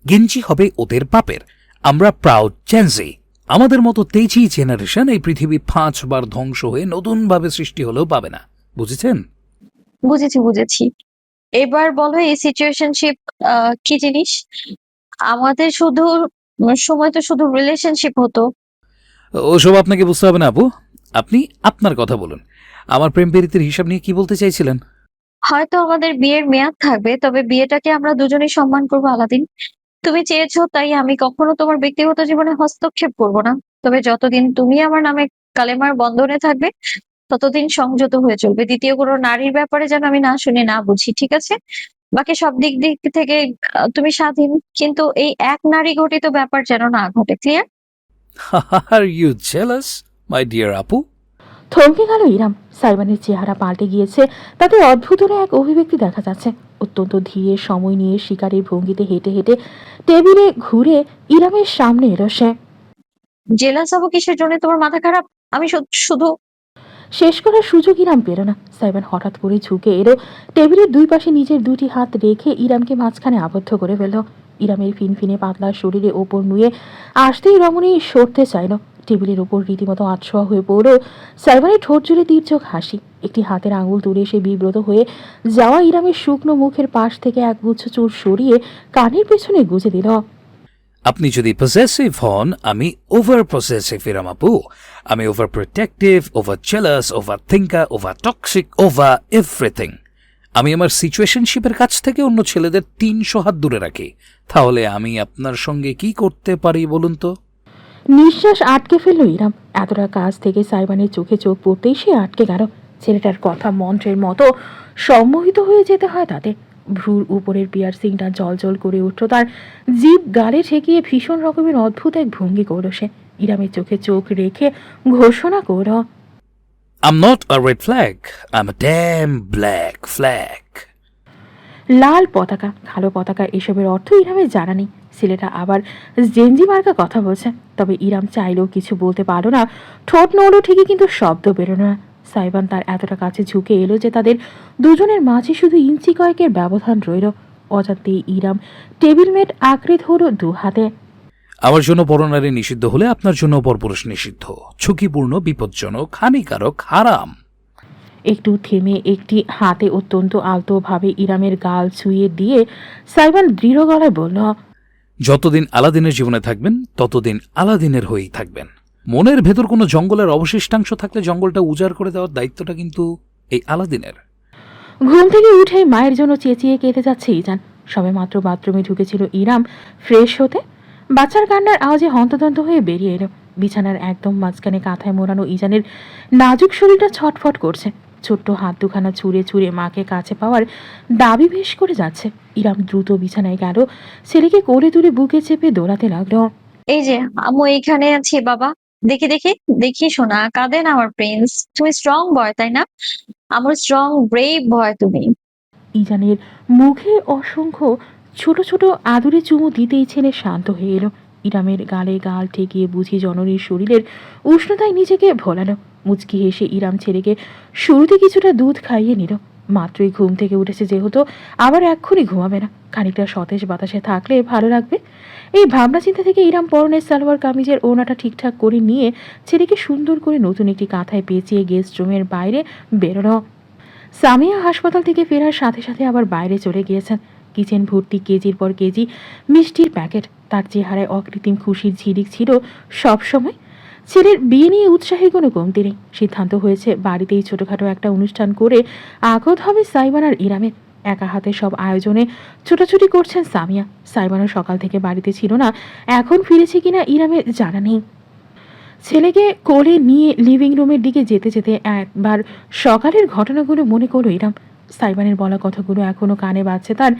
গেঞ্জি হবে ওদের বাপের। আমরা প্রাউড জেনজি। আমাদের মতো তেজি জেনারেশন এই পৃথিবী 5 বার ধ্বংস হয়ে নতুনভাবে সৃষ্টি হলেও পাবে না। বুঝেছেন? বুঝেছি বুঝেছি। এবার বলো এই সিচুয়েশনশিপ কি জিনিস? আমাদের শুধু সময় তো শুধু রিলেশনশিপ হতো। ওসব আপনাকে বুঝতে হবে না আপু। আপনি আপনার কথা বলুন। আমার প্রেম প্রীতির হিসাব নিয়ে কি বলতে চাইছিলেন? হয়তো আমাদের বিয়ের মেয়াদ থাকবে, তবে বিয়েটাকে আমরা দুজনেই সম্মান করবো আলাদিন। তুমি চেয়েছো তাই আমি কখনো তোমার ব্যক্তিগত জীবনে হস্তক্ষেপ করব না। তবে যতদিন তুমি আমার নামে কালেমার বন্ধনে থাকবে, ততদিন সংযত হয়ে চলবে। দ্বিতীয় কোনো নারীর ব্যাপারে যেন আমি না শুনে না বুঝি, ঠিক আছে? বাকি সব দিক দিক থেকে তুমি স্বাধীন, কিন্তু এই এক নারী ঘটিত ব্যাপার যেন না ঘটে। Clear? Are you jealous my dear আপু? থমকে গেল ইরাম। সাইবানের চেহারা পাল্টে গিয়েছে, তাতে অদ্ভুত এক অভিব্যক্তি দেখা যাচ্ছে। অত্যন্ত ধীরে সময় নিয়ে শিকারের ভঙ্গিতে হেঁটে হেঁটে টেবিলে ঘুরে ইরামের সামনে এলো সে। জেলাস হবো কিসের জন্য? তোমার মাথা খারাপ? আমি শুধু শেষ করার সুযোগ ইরাম পেল না। সাইবান হঠাৎ করে ঝুঁকে এলো, টেবিলের দুই পাশে নিজের দুটি হাত রেখে ইরামকে মাঝখানে আবদ্ধ করে ফেলল। ইরামের ফিনফিনে পাতলা শরীরে ওপর নুয়ে আসতেই রমণী সরতে চাইল। টেবিলের ওপর রীতিমতো আটশোয়া হয়ে পড়ল। সাইবানের ঠোঁট জুড়ে তীর্যক হাসি। একটি হাতের আঙুল তুলে সে বিব্রত হয়ে যাওয়া ইরামের শুকনো মুখের পাশ থেকে একগুচ্ছ চুল সরিয়ে কানের পেছনে গুজে দিল। আপনি যদি পসেসিভ হন, আমি ওভার পসেসিভ ইরাম আপু। আমি over protective, over jealous, over thinker, over toxic, over everything. আমি আমার সিচুয়েশনশিপের কাছ থেকে অন্য ছেলেদের 300 হাত দূরে রাখি। তাহলে আমি আপনার সঙ্গে কি করতে পারি বলুন তো? নিঃশ্বাস আটকে ফেলল ইরাম। এতটা কাছ থেকে সাইবানের চোখে চোখ পড়তেই সে আটকে গেল। ছেলেটার কথা মন্ত্রের মতো সম্মোহিত হয়ে যেতে হয় তাতে। ভ্রুর উপরের পিয়ার্সিংটা জল করে উঠল তার। জিভ গালে ঠেকিয়ে ভীষণ রকমের অদ্ভুত এক ভঙ্গি করল সে। ইরামের চোখে চোখ রেখে ঘোষণা করল, I'm not a red flag, I'm a damn black flag. লাল পতাকা, কালো পতাকা এসবের অর্থ ইরামের জানা নেই। ছেলেটা আবার জেনজি মার্কা কথা বলছে। তবে ইরাম চাইলেও কিছু বলতে পারল না। ঠোঁট নড়ল ঠিকই, কিন্তু শব্দ বেরোল না। সাইবান তার এতটা কাছে ঝুঁকে এলো যে তাদের দুজনের মাঝে শুধু ইঞ্চি কয়েকের ব্যবধান রইল। অজান্তেই ইরাম টেবিল মেট আঁকড়ে ধরল দু হাতে। আমার জন্য পরনারী নিষিদ্ধ হলে আপনার জন্য পরপুরুষ নিষিদ্ধ। ঝুঁকিপূর্ণ, বিপজ্জনক, হানিকারক, হারাম। একটু থেমে একটি হাতে অত্যন্ত আলতোভাবে ইরামের গাল ছুঁয়ে দিয়ে সাইবান দৃঢ় গলায় বলল, যতদিন আলাদিনের জীবনে থাকবেন ততদিন আলাদিনের হয়েই থাকবেন। মনের ভেতর কোনো জঙ্গলের অবশিষ্টাংশ থাকলে জঙ্গলটা উজাড় করে দেওয়ার দায়িত্বটা কিন্তু এই আলাদিনের। ঘুম থেকে উঠে মায়ের জন্য চেঁচিয়ে কেঁদে যাচ্ছে ইজান। সবে মাত্র বাথরুমে ঢুকেছিল ইরাম ফ্রেশ হতে। বাচ্চার কান্নার আওয়াজে হন্তদন্ত হয়ে বেরিয়ে এলো। বিছানার একদম মাঝখানে কাঁথায় মোড়ানো ইজানের নাজুক শরীরটা ছটফট করছে। ছোট্ট হাত দুখানা ছুঁড়ে ছুঁড়ে মাকে কাছে পাওয়ার দাবি বেশ করে যাচ্ছে। ইরাম দ্রুত বিছানায় গেল, ছেলেকে কোলে তুলে বুকে চেপে দৌড়াতে লাগলো। এই যে আম্মু এইখানে আছি বাবা। দেখি দেখি দেখি শোনা, কাঁদে না আমার প্রিন্স। তুমি স্ট্রং বয় তাই না? আমার স্ট্রং ব্রেভ বয় তুমি। ইজানের মুখে অসংখ্য ছোট ছোট আদুরে চুমু দিতেই ছেলে শান্ত হয়ে এলো। ইরামের গালে গাল ঠেকিয়ে বুঝি জননীর শরীরের উষ্ণতায় নিজেকে ভোলালো। মুচকি হেসে ইরাম ছেলেকে শুরুতে কিছুটা দুধ খাইয়ে নিল। মাত্রই ঘুম থেকে উঠেছে যেহেতু, আবার এক্ষুনি ঘুমাবে না। খানিকটা সতেজ বাতাসে থাকলে ভালো লাগবে। এই ভাবনা চিন্তা থেকে ইরাম পরনের সালোয়ার কামিজের ওড়নাটা ঠিকঠাক করে নিয়ে ছেলেকে সুন্দর করে নতুন একটি কাঁথায় পেঁচিয়ে গেস্ট রুমের বাইরে বেরোলো। সামিয়া হাসপাতাল থেকে ফেরার সাথে সাথে আবার বাইরে চলে গিয়েছেন। কিচেন ভর্তি কেজির পর কেজি মিষ্টির প্যাকেট। তার চেহারায় অকৃত্রিম খুশির ঝিলিক ছিল সব সময়। ছেলের বিয়ে নিয়ে উৎসাহের কোনো কমতি নেই। সিদ্ধান্ত হয়েছে বাড়িতেই ছোটখাটো একটা অনুষ্ঠান করে আগত হবে সাইবান আর ইরামের। একা হাতে সব আয়োজনে ছোটাছুটি করছেন সামিয়া। সাইবানও সকাল থেকে বাড়িতে ছিল না, এখন ফিরেছে কিনা ইরামের জানা নেই। ছেলেকে কোলে নিয়ে লিভিং রুমের দিকে যেতে যেতে একবার সকালের ঘটনাগুলো মনে করলো ইরাম। সাইবানের বলা কথাগুলো এখনো কানে বাজছে তার।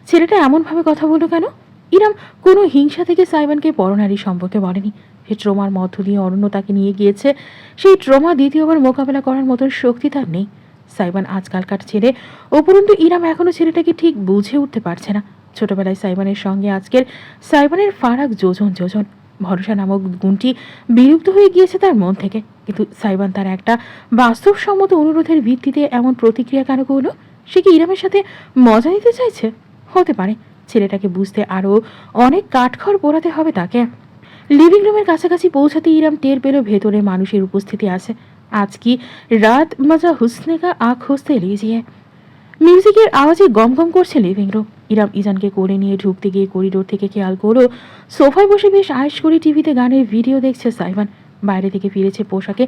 ছেলেটা এমনভাবে কথা বলল কেন? ইরাম কোনো হিংসা থেকে সাইবানকে পরনারী সম্পর্কে বলেনি। সে ট্রমার মধ্য দিয়ে অরণ্য তাকে নিয়ে গিয়েছে। সেই ট্রমা দ্বিতীয়বার মোকাবেলা করার মতো শক্তি তার নেই। সাইবান আজকালকার ছেলে, উপরন্তু ইরাম এখনো ছেলেটাকে ঠিক বুঝে উঠতে পারছে না। ছোটবেলায় সাইবানের সঙ্গে আজকের সাইবানের ফারাক যোজন যোজন। ভরসা নামক গুণটি বিলুপ্ত হয়ে গিয়েছে তার মন থেকে। কিন্তু সাইবান তার একটা বাস্তবসম্মত অনুরোধের ভিত্তিতে এমন প্রতিক্রিয়া কেন করলো? সে কি ইরামের সাথে মজা নিতে চাইছে? হতে পারে। ছেলেটাকে বুঝতে আরও অনেক কাঠখড় পোড়াতে হবে তাকে। লিভিং রুমের কাছাকাছি পৌঁছাতে ইরাম টের পেল ভেতরে মানুষের উপস্থিতি আছে। আজ কি রাত মজা হুসনে কা আঁখ হসতে লিজিয়ে। মিউজিকের আওয়াজে গম গম করছে লিভিং রুম। ইরাম ইজানকে কোলে নিয়ে ঢুকতে গিয়ে করিডোর থেকে খেয়াল করো সোফায় বসে বেশ আয়েশ করে টিভিতে গানের ভিডিও দেখছে সাইবান। বাইরে থেকে ফিরেছে পোশাকে,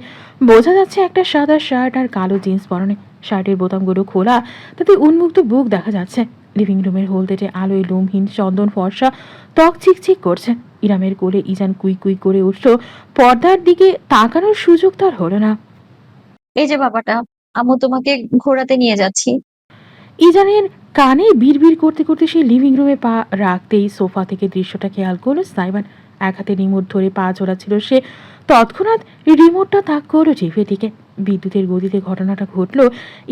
বোঝা যাচ্ছে একটা সাদা শার্ট আর কালো জিন্স পরনে। শার্টের বোতামগুলো খোলা, তাতে উন্মুক্ত বুক দেখা যাচ্ছে। লিভিং রুমের হলদেটে আলোয় লোমহীন চন্দন ফর্সা ত্বক চিকচিক করছে। ইরামের কোলে ইজান কুই কুই করে উঠল। পর্দার দিকে তাকানোর সুযোগ তার হলো না। এই যে বাবাটা, আম্মু তোমাকে ঘোরাতে নিয়ে যাচ্ছি। ইজানের কানে বিড়বিড় করতে করতে সেই লিভিং রুমে পা রাখতেই সোফা থেকে দৃশ্যটা খেয়াল করলো সাইবান। এক হাতে রিমোট ধরে পা ছিল সে। তৎক্ষণাৎ রিমোটটা তাক করলো টিভির দিকে। বিদ্যুতের গতিতে ঘটনাটা ঘটলো।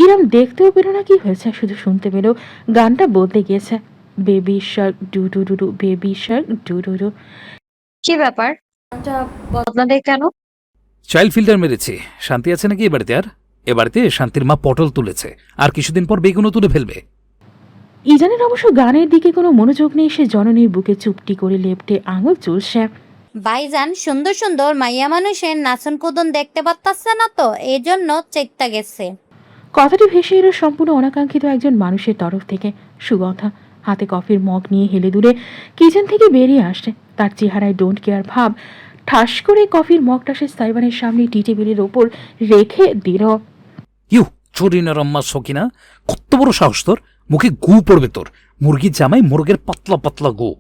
ইরাম দেখতেও পেল না কি হয়েছে, শুধু শুনতে পেল গানটা বদলে গিয়েছে। Baby Shark do do do do, baby Shark do do do. কি ব্যাপার, বদলালে কেন? চাইল্ড ফিল্টার মেরেছি। শান্তি আছে নাকি এ বাড়িতে? আর এ বাড়িতে শান্তির মা পটল তুলেছে, আর কিছুদিন পর বেগুনও তুলে ফেলবে। ইজানের অবশ্য গানের দিকে কোনো মনোযোগ নেই। সে জননীর বুকে চুপটি করে লেপটে আঙুল চুলছে। ভাইজান সুন্দর সুন্দর মাইয়া মানুষের নাচন কুদন দেখতে পারতাছে না তো, এই জন্য চেকটা গেছে। কথাটি ভেসে এলো সম্পূর্ণ অনাকাঙ্ক্ষিত একজন মানুষের তরফ থেকে। সুগন্ধা হাতে কফির মগ নিয়ে হেলে দূরে কিচেন থেকে বেরিয়ে আসছে। তার চেহারায় ডোন্ট কেয়ার ভাব। ঠাস করে কফির মগটা সে সাইবানের সামনে টি টেবিলের ওপর রেখে দিল। ইউ চরিনার আম্মা সকিনা, কত বড় সাহস তোর! মুখে গু পড়বে তোর। মুরগির জামাই মোরগের পাতলা পাতলা গু।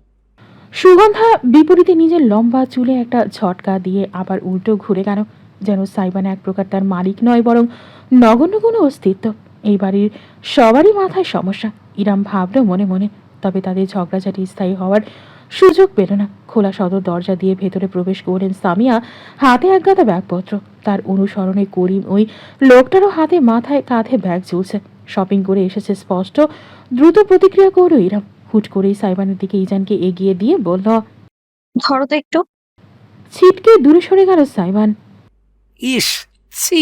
সুগন্ধা বিপরীতে নিজের লম্বা চুলে একটা ঝটকা দিয়ে আবার উল্টো ঘুরে গেল, যেন সাইবান এক প্রকার তার মালিক নয়, বরং নগণ্য কোনো অস্তিত্ব। এই বাড়ির সবারই মাথায় সমস্যা, ইরাম ভাবল মনে মনে। তবে তাদের ঝগড়াঝাটি স্থায়ী হওয়ার সুযোগ পেল না। খোলা সদর দরজা দিয়ে ভেতরে প্রবেশ করলেন সামিয়া, হাতে এক গাদা ব্যাগপত্র। তার অনুসরণে করিম ওই লোকটারও হাতে মাথায় কাঁধে ব্যাগ ঝুলছে। শপিং করে এসেছে স্পষ্ট। দ্রুত প্রতিক্রিয়া করল ইরাম। হুট করেই সাইবানের দিকে ইজানকে এগিয়ে দিয়ে বলল, ধরো তো একটু। ছিটকে দূরে সরে গেল সাইবান। ইস, ছি!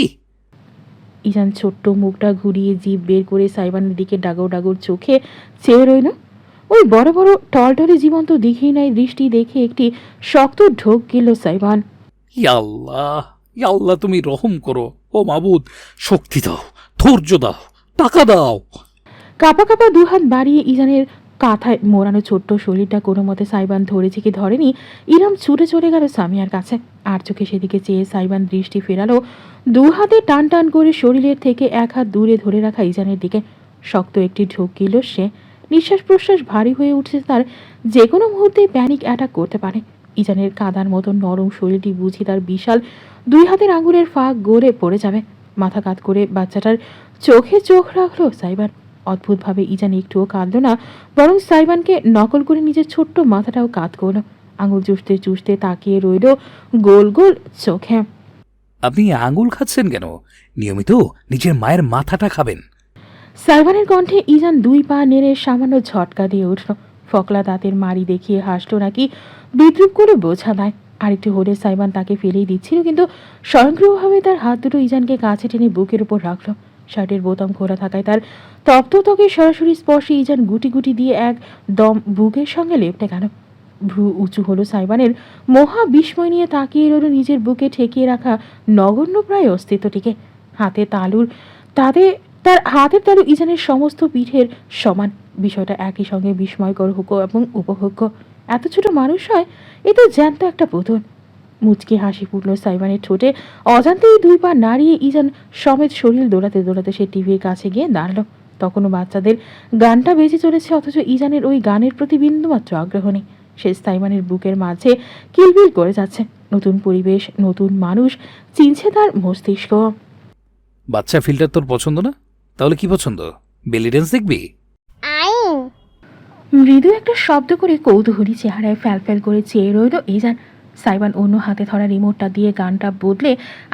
ইজান ছোট্ট মুখটা ঘুরিয়ে জিভ বের করে সাইবানের দিকে ডাগর ডাগর চোখে চেয়ে রইল। ওই বড় বড় টলটলে জীবন্ত দিঘি নাই দৃষ্টি দেখে একটি শক্ত ঢোক গেল সাইবান। ইয়াল্লাহ, ইয়াল্লাহ, তুমি রহম করো। ও মাবুদ, শক্তি দাও, ধৈর্য দাও, টাকা দাও। কাপা কাপা দুহাত বাড়িয়ে ইজানের কাঁথায় মোড়ানো ছোট্ট শরীরটা কোনো মতে সাইবান ধরেছে কি ধরেনি, ইরাম ছুটে চলে গেল সামিয়ার কাছে। আর চোখে সেদিকে চেয়ে সাইবান দৃষ্টি ফেরালো দু হাতে টান টান করে শরীরের থেকে এক হাত দূরে ধরে রাখা ইজানের দিকে। শক্ত একটি ঢোক গেল সে। নিঃশ্বাস প্রশ্বাস ভারী হয়ে উঠছে তার। যে কোনো মুহূর্তে প্যানিক অ্যাটাক করতে পারে। ইজানের কাদার মতো নরম শরীরটি বুঝি তার বিশাল দুই হাতের আঙুলের ফাঁক গড়ে পড়ে যাবে। মাথা কাত করে বাচ্চাটার চোখে চোখ রাখলো সাইবান। অদ্ভুতভাবে ইজান একটুও কাঁদল না, বরং সাইবানকে নকল করে নিজের ছোট্ট মাথাটাও কাত করল। আঙুল চুষতে চুষতে তাকিয়ে রইল গোল গোল চোখে। আপনি আঙুল খাচ্ছেন কেন? নিয়মিত নিজের মায়ের মাথাটা খাবেন। সাইবানের কণ্ঠে ইজান দুই পা নেড়ে সামান্য ঝটকা দিয়ে উঠল। ফকলা দাঁতের মারি দেখিয়ে হাসল নাকি বিদ্রুপ করে বোঝা দেয়। আরেকটু হলে সাইবান তাকে ফেলেই দিচ্ছিল, কিন্তু স্বয়ংক্রিয়ভাবে তার হাত দুটো ইজানকে কাছে টেনে বুকের উপর রাখল। শার্টের বোতাম খোলা থাকায় তার তপ্ত ত্বকে সরাসরি স্পর্শে ইজান গুটি গুটি দিয়ে এক দম বুকের সঙ্গে লেপটে গেল। ভ্রু উঁচু হলো সাইবানের। মহা বিস্ময় নিয়ে তাকিয়ে রইল নিজের বুকে ঠেকিয়ে রাখা নগণ্য প্রায় অস্তিত্বটিকে। হাতে তালুর তাতে তার হাতের তালু ইজানের সমস্ত পিঠের সমান। বিষয়টা একই সঙ্গে বিস্ময়কর হোক এবং উপভোগ্য। এত ছোট মানুষ হয়, এ তো জ্যান্ত একটা পুতুল। মুচকি হাসি ফুটল সাইবানের ঠোঁটে। অজান্তেই দুই পা নাড়িয়ে ইজান সমেত শরীর দৌড়াতে দৌড়াতে সে টিভির কাছে গিয়ে দাঁড়ালো। তখনও বাচ্চাদের গানটা বেজে চলেছে, অথচ ইজানের ওই গানের প্রতি বিন্দুমাত্র আগ্রহ নেই। সে সাইবানের বুকের মাঝে কিলবিল করে যাচ্ছে। নতুন পরিবেশ, নতুন মানুষ চিনছে তার মস্তিষ্ক। বাচ্চা ফিল্টার তোর পছন্দ না? তাহলে কি পছন্দ? বেলি ড্যান্স দেখবি? মৃদু একটা শব্দ করে কৌতূহলী চেহারায় ফ্যাল করে চেয়ে রইল ইজান। সাইবান অন্য হাতে ধরা রিমোটটা দিয়ে গানটা বদলে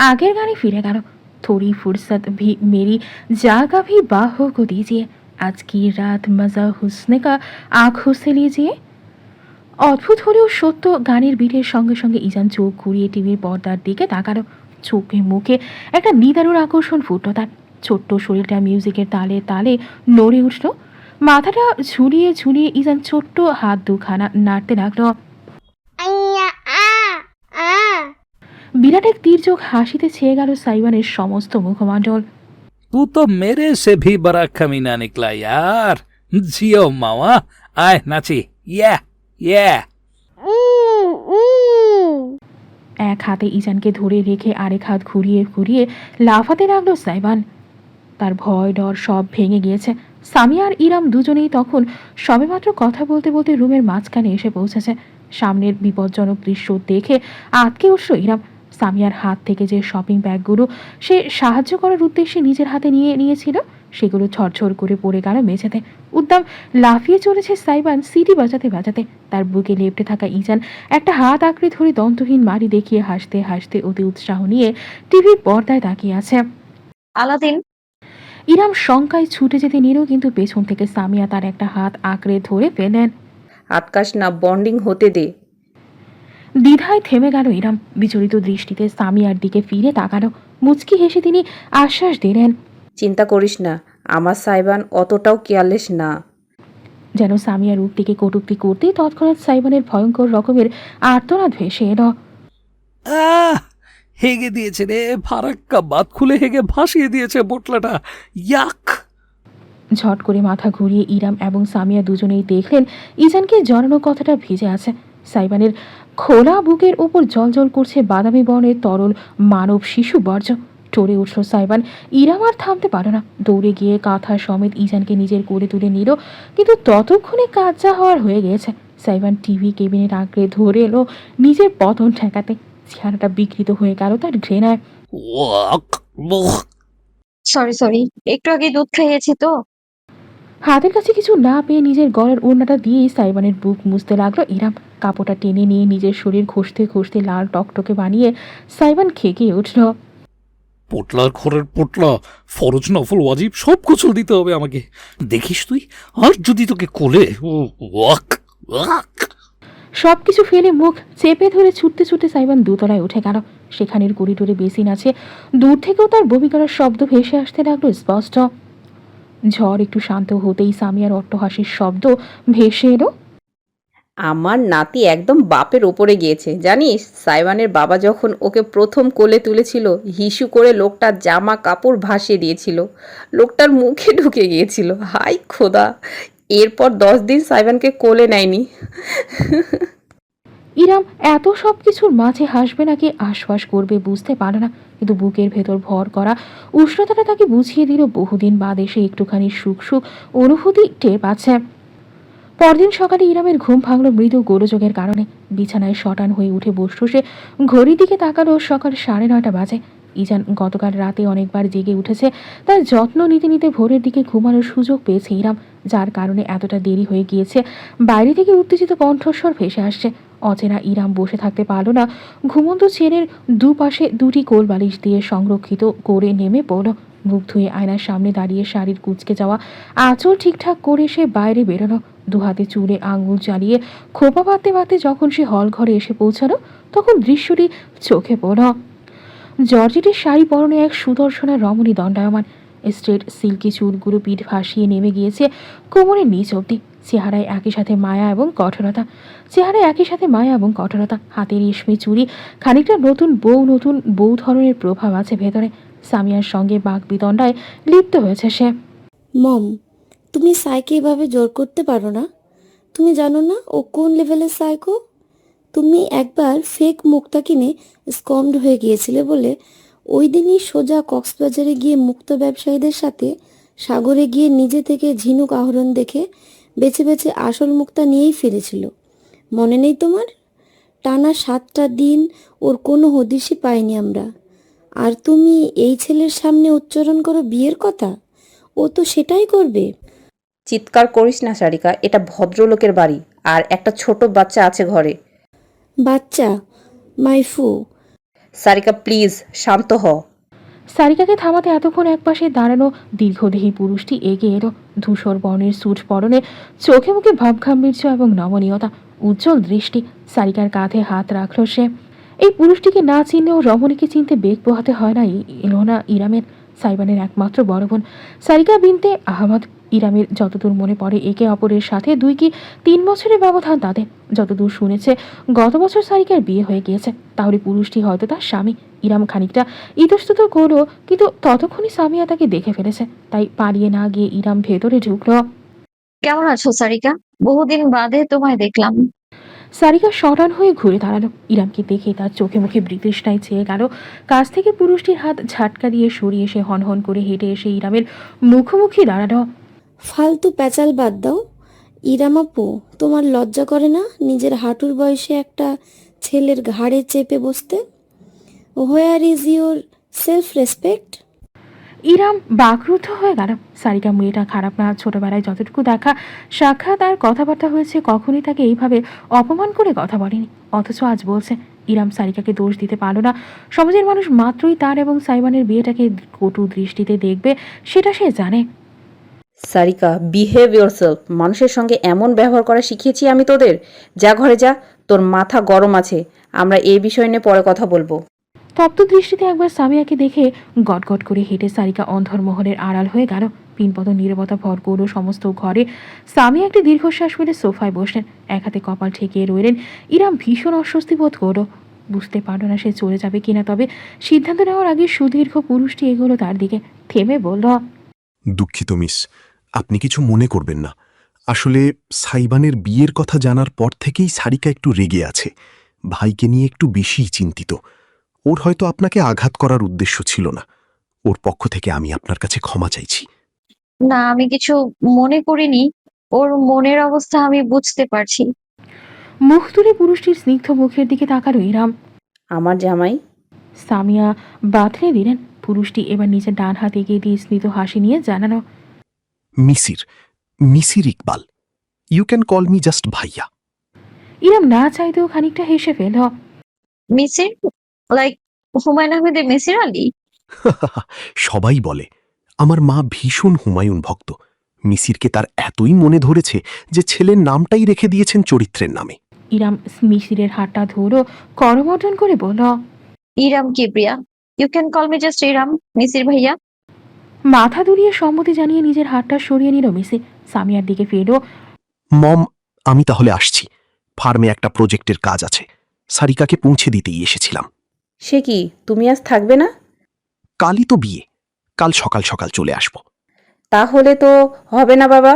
আগের গানে ফিরে গেল। থোড়ি ফুরসত ভি মেরি জাগা ভি বাহো কো দিজিয়ে, আজ কি রাত মজা হুসনে কা আঁখো সে লিজিয়ে। অদ্ভুত হলেও সত্য, গানের বিটের সঙ্গে সঙ্গে ইজান চোখ ঘুরিয়ে টিভির পর্দার দিকে তাকালো। চোখে মুখে একটা নিদারুণ আকর্ষণ ফুটল তার। ছোট্ট শরীরটা মিউজিকের তালে তালে নড়ে উঠল। মাথাটা ঝুলিয়ে ঝুলিয়ে ইজান ছোট্ট হাত দুখানা নাড়তে লাগলো। বিরাট এক তীর্যক হাসিতে ছেয়ে গেল সাইবানের সমস্ত মুখমণ্ডল। तू तो मेरे से भी बड़ा कमीना निकला यार। जियो मामा, आए नाची। या या এক হাতে ইজানকে ধরে রেখে আরেক হাত ঘুরিয়ে ঘুরিয়ে লাফাতে লাগলো সাইবান। তার ভয় ডর সব ভেঙে গিয়েছে। সামিয়া আর ইরাম দুজনেই তখন সবেমাত্র কথা বলতে বলতে রুমের মাঝখানে এসে পৌঁছেছে। সামনের বিপজ্জনক দৃশ্য দেখে আটকে উঠল ইরাম। সামিয়ার হাত থেকে যে শপিং ব্যাগগুলো সে সাহায্য করার উদ্দেশ্যে নিজের হাতে নিয়েছিল সেগুলো ঝরঝর করে পড়ে গেল মেঝেতে। উদ্দাম লাফিয়ে চলেছে সাইবান সিটি বাজাতে বাজাতে। তার বুকে লেপ্টে থাকা ইজান একটা হাত আঁকড়ে ধরে দন্তহীন মারি দেখিয়ে হাসতে হাসতে অতি উৎসাহ নিয়ে টিভির পর্দায় তাকিয়ে আছে। আলাদিন, ইরাম শঙ্কায় ছুটে যেতে নিল, কিন্তু পেছন থেকে সামিয়া তার একটা হাত আঁকড়ে ধরে ফেলেন। আটকাস না, বন্ডিং হতে দে। দ্বিধায় থেমে গেল ইরাম। বিচলিত দৃষ্টিতে সামিয়ার দিকে ফিরে তাকালো। মুচকি হেসে তিনি আশ্বাস দিলেন, চিন্তা করিস না, আমার সাইবান অতটাও কেয়ারলেস না। যেন সামিয়ার রূপটিকে কটূক্তি করতেই তৎক্ষণাৎ সাইবানের ভয়ঙ্কর রকমের আর্তনাদ ভেসে এলো। আহ হেগে দিয়েছে রে, ফারাক্কা বাত খুলে হেগে ভাসিয়ে দিয়েছে বোটলাটা। ইয়াক! ঝট করে মাথা ঘুরিয়ে ইরাম এবং সামিয়া দুজনেই দেখলেন ইজানকে জড়ানো কথাটা ভিজে আছে। সাইবানের খোলা বুকের ওপর জলজল করছে বাদামি বর্ণের তরল মানব শিশু বর্জ্য। টরে উঠল সাইবান। ইরাম আর থামতে পারল না। দৌড়ে গিয়ে কাঁথা সমেত ইজানকে নিজের কোলে তুলে নিল, কিন্তু ততক্ষণে কাজ যা হওয়ার হয়ে গেছে। সাইবান টিভি কেবিনের আঁকড়ে ধরে এলো নিজের পতন ঠেকাতে। চেহারাটা বিকৃত হয়ে গেল তার ঘৃণায়। ওয়াক! বুহ! সরি, একটু আগে দুধ খেয়েছি তো। হাতের কাছে কিছু না পেয়ে নিজের গলার ওড়নাটা দিয়েই সাইবানের বুক মুছতে লাগলো ইরাম। কাপড়টা টেনে নিয়ে নিজের শরীর ঘষতে ঘষতে লাল টকটকে বানিয়ে সাইবান খেকিয়ে উঠল। পোটলার ঘরের পোটলা, ফরজ নফল ওয়াজিব সব গোছল দিতে হবে আমাকে। দেখিস তুই, আর যদি তোকে কোলে ওয়াক ওয়াক! সবকিছু ফেলে মুখ চেপে ধরে ছুটতে ছুটতে সাইবান দোতলায় উঠে গেল। সেখানের করিডোরে বেসিন আছে। দূর থেকেও তার বমি করার শব্দ ভেসে আসতে লাগলো স্পষ্ট। ঝড় একটু শান্ত হতেই সামিয়ার অট্টহাসির শব্দ ভেসে এলো। আমার নাতি একদম বাপের ওপরে গিয়েছে জানিস। সাইবানের বাবা যখন ওকে প্রথম কোলে তুলেছিল, হিসু করে লোকটার জামা কাপড় ভাসিয়ে দিয়েছিল। লোকটার মুখে ঢুকে গিয়েছিল। হাই খোদা! এরপর 10 দিন সাইবানকে কোলে নেয়নি। ইরাম এত সব কিছুর মাঝে হাসবে নাকি আশ্বাস করবে বুঝতে পারল না, কিন্তু বুকের ভেতর ভর করা উষ্ণতাটা তাকে বুঝিয়ে দিল বহুদিন বাদ এসে একটুখানি সুখ সুখ অনুভূতি টের পাচ্ছে। পরদিন সকালে ইরামের ঘুম ভাঙল মৃদু গোলযোগের কারণে। বিছানায় শটান হয়ে উঠে বসল সে। ঘড়ির দিকে তাকালো, সকাল 9:30 বাজে। ইজান গতকাল রাতে অনেকবার জেগে উঠেছে। তার যত্ন নিতে নিতে ভোরের দিকে ঘুমানোর সুযোগ পেয়েছে ইরাম, যার কারণে এতটা দেরি হয়ে গিয়েছে। বাইরে থেকে উত্তেজিত কণ্ঠস্বর ভেসে আসছে। অচেনা ইরাম বসে থাকতে পারল না। ঘুমন্ত ছেলের দুপাশে দুটি কোল বালিশ দিয়ে সংরক্ষিত করে নেমে পড়ল। মুখ ধুয়ে আয়নার সামনে দাঁড়িয়ে শাড়ির কুঁচকে যাওয়া আঁচল ঠিকঠাক করে সে বাইরে বেরোলো। দুহাতে চুলে আঙুল চালিয়ে খোপা বাঁধতে বাঁধতে যখন সে হল ঘরে এসে পৌঁছালো, তখন দৃশ্যটি চোখে পড়ল। জর্জেটের শাড়ি পরনে এক সুদর্শনা রমণী দণ্ডায়মান। স্ট্রেট সিল্কি চুলগুলো পিঠ ভাসিয়ে নেমে গিয়েছে কোমরের নিচ অব্দি। চেহারায় একই সাথে মায়া এবং কঠোরতা। হাতের রেশমি চুড়ি, খানিকটা নতুন বউ ধরনের প্রভাব আছে ভেতরে। সামিয়ার সঙ্গে বাক বিতণ্ডায় লিপ্ত হয়েছে সে। মম, তুমি সাইকে এভাবে জোর করতে পারো না। তুমি জানো না ও কোন লেভেলের সাইকো। তুমি একবার ফেক মুক্তা কিনে স্কমড হয়ে গিয়েছিলে বলে ওই দিনই সোজা কক্সবাজারে গিয়ে মুক্তা ব্যবসায়ীদের সাথে সাগরে গিয়ে নিজে থেকে ঝিনুক আহরণ দেখে বেছে বেছে আসল মুক্তা নিয়েই ফিরেছিল। মনে নেই তোমার? টানা 7টা দিন ওর কোনো হদিশই পাইনি আমরা। আর তুমি এই ছেলের সামনে উচ্চারণ করো বিয়ের কথা। ও তো সেটাই করবে। চিৎকার করিস না সারিকা, এটা ভদ্রলোকের বাড়ি, আর একটা ছোট বাচ্চা আছে ঘরে। বাচ্চা? মাইফু। সারিকা প্লিজ শান্ত হ। সারিকাকে থামাতে এতক্ষণ একপাশে দাঁড়ানো দীর্ঘদেহী পুরুষটি এগিয়ে এলো। ধূসর বর্ণের স্যুট পরনে, চোখে মুখে ভাবগাম্ভীর্য এবং নমনীয়তা, উজ্জ্বল দৃষ্টি। সারিকার কাঁধে হাত রাখল সে। এই পুরুষটিকে না চিনলেও রমণীকে চিনতে বেগ পোহাতে হয় না ইলোনা ইরামের। সাইবানের একমাত্র বড় বোন সারিকা বিনতে আহমদ। ইরামের যতদূর মনে পড়ে একে অপরের সাথে 2 কি 3 বছরের ব্যবধান তাদের। যতদূর শুনেছে গত বছর সারিকার বিয়ে হয়ে গিয়েছে, তাহলে পুরুষটি হয়তো তার স্বামী। ইরাম খানিকটা ইতস্তত করলো, কিন্তু ততক্ষণই সামিয়া তাকে দেখে ফেলেছে, তাই পালিয়ে না গিয়ে ইরাম ভেতরে ঢুকলো। কেমন আছো সারিকা? বহুদিন বাদে তোমায় দেখলাম। সারিকা সরান হয়ে ঘুরে দাঁড়ালো। ইরামকে দেখে তার চোখে মুখে বিতৃষ্ণায় ছেয়ে গেল। কাছ থেকে পুরুষটির হাত ঝাটকা দিয়ে সরিয়ে এসে হনহন করে হেঁটে এসে ইরামের মুখোমুখি দাঁড়ালো। ফালতু প্যাচাল বাদ দাও। ইরাম আপু, তোমার লজ্জা করে না নিজের হাঁটুর বয়সে একটা ছেলের ঘাড়ে চেপে বসতে? Where is your self respect? Iram বাকরুদ্ধ হয়ে গেল। সারিকা মেয়েটা খারাপ না, ছোটবেলায় যতটুকু দেখা সাক্ষাৎ আর কথাবার্তা হয়েছে কখনই তাকে এইভাবে অপমান করে কথা বলেনি, অথচ আজ বলছে। ইরাম সারিকাকে দোষ দিতে পারল না। সমাজের মানুষ মাত্রই তার এবং সাইবানের বিয়েটাকে কটু দৃষ্টিতে দেখবে, সেটা সে জানে। Sarika, behave yourself. মানুষের সঙ্গে এমন ব্যবহার করা শিখিয়েছি আমি তোদের? যা ঘরে যা, তোর মাথা গরম আছে। আমরা এই বিষয় নিয়ে পরে কথা বলবো। তপ্ত দৃষ্টিতে একবার সামিয়াকে দেখে গটগট করে হেঁটে সারিকা অন্ধরমহলের আড়াল হয়ে গেল। পিনপদ নীরবতা ভর করল সমস্ত ঘরে। সামিয়া একটি দীর্ঘশ্বাস ফেলে সোফায় বসলেন, এক হাতে কপাল ঠেকিয়ে রইলেন। ইরাম ভীষণ অস্বস্তি বোধ করল, বুঝতে পারল না সে চলে যাবে কিনা। তবে সিদ্ধান্ত নেওয়ার আগে সুদীর্ঘ পুরুষটি এগোলো তার দিকে, থেমে বলল, দুঃখিত মিস, আপনি কিছু মনে করবেন না। আসলে সাইবানের বিয়ের কথা জানার পর থেকেই সারিকা একটু রেগে আছে। ভাইকে নিয়ে একটু বেশিই চিন্তিত। ওর হয়তো আপনাকে আঘাত করার উদ্দেশ্য ছিল না। ওর পক্ষ থেকে আমি আপনার কাছে ক্ষমা চাইছি। না, আমি কিছু মনে করিনি। ওর মনের অবস্থা আমি বুঝতে পারছি। মুখ তুলে পুরুষটির স্নিগ্ধ মুখের দিকে তাকালো ইরাম। আমার জামাই? সামিয়া বাতলে দিলেন। পুরুষটি এবার নিজের ডান হাত এগিয়ে দিয়ে স্মিত হাসি নিয়ে জানালো, Misir Iqbal. You can call me just ভাইয়া। ইরাম না চাইতেও খানিকটা হেসে ফেল। মিসির? লাইক হুমায়ুন আহমেদের মিসির আলী? সবাই বলে। আমার মা ভীষণ হুমায়ুন ভক্ত। মিসিরকে তার এতই মনে ধরেছে যে ছেলের নামটাই রেখে দিয়েছেন চরিত্রের নামে। ইরাম মিসিরের হাতটা ধরো, করমর্দন করে বলল, Iram Kibria. You can call me just Iram, Misir ভাইয়া। মাথা দুলিয়ে সম্মতি জানিয়ে নিজের হাতটা সরিয়ে নিল মিসি। সামিয়ার দিকে ফিরল। মম, আমি তাহলে আসছি। ফার্মে একটা প্রজেক্টের কাজ আছে। সারিকাকে পৌঁছে দিতেই এসেছিলাম। সে কি, তুমি আজ থাকবে না? কালই তো বিয়ে। কাল সকাল সকাল চলে আসব। তাহলে তো হবে না বাবা,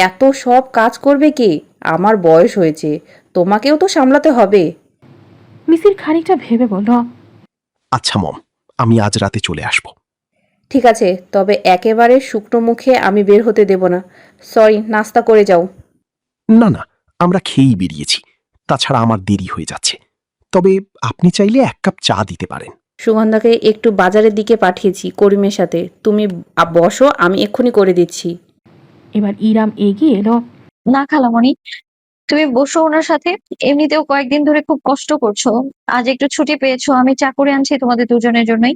এত সব কাজ করবে কে? আমার বয়স হয়েছে, তোমাকেও তো সামলাতে হবে। মিসির খানিকটা ভেবে বলল, আচ্ছা মম, আমি আজ রাতে চলে আসব। ঠিক আছে, তবে একেবারে শুকনো মুখে আমি বের হতে দেব না। সরি, নাস্তা করে যাও। না না, আমরা খেয়েই বেরিয়েছি। তাছাড়া আমার দেরি হয়ে যাচ্ছে। তবে আপনি চাইলে 1 কাপ চা দিতে পারেন। সুগন্ধাকে একটু বাজারের দিকে পাঠিয়েছি করিমের সাথে। তুমি বসো, আমি এক্ষুনি করে দিচ্ছি। এবার ইরাম এগিয়ে এলো। না খালামণি, তুমি বসো ওনার সাথে। এমনিতেও কয়েকদিন ধরে খুব কষ্ট করছো, আজ একটু ছুটি পেয়েছো, আমি চা করে আনছি তোমাদের দুজনের জন্যই।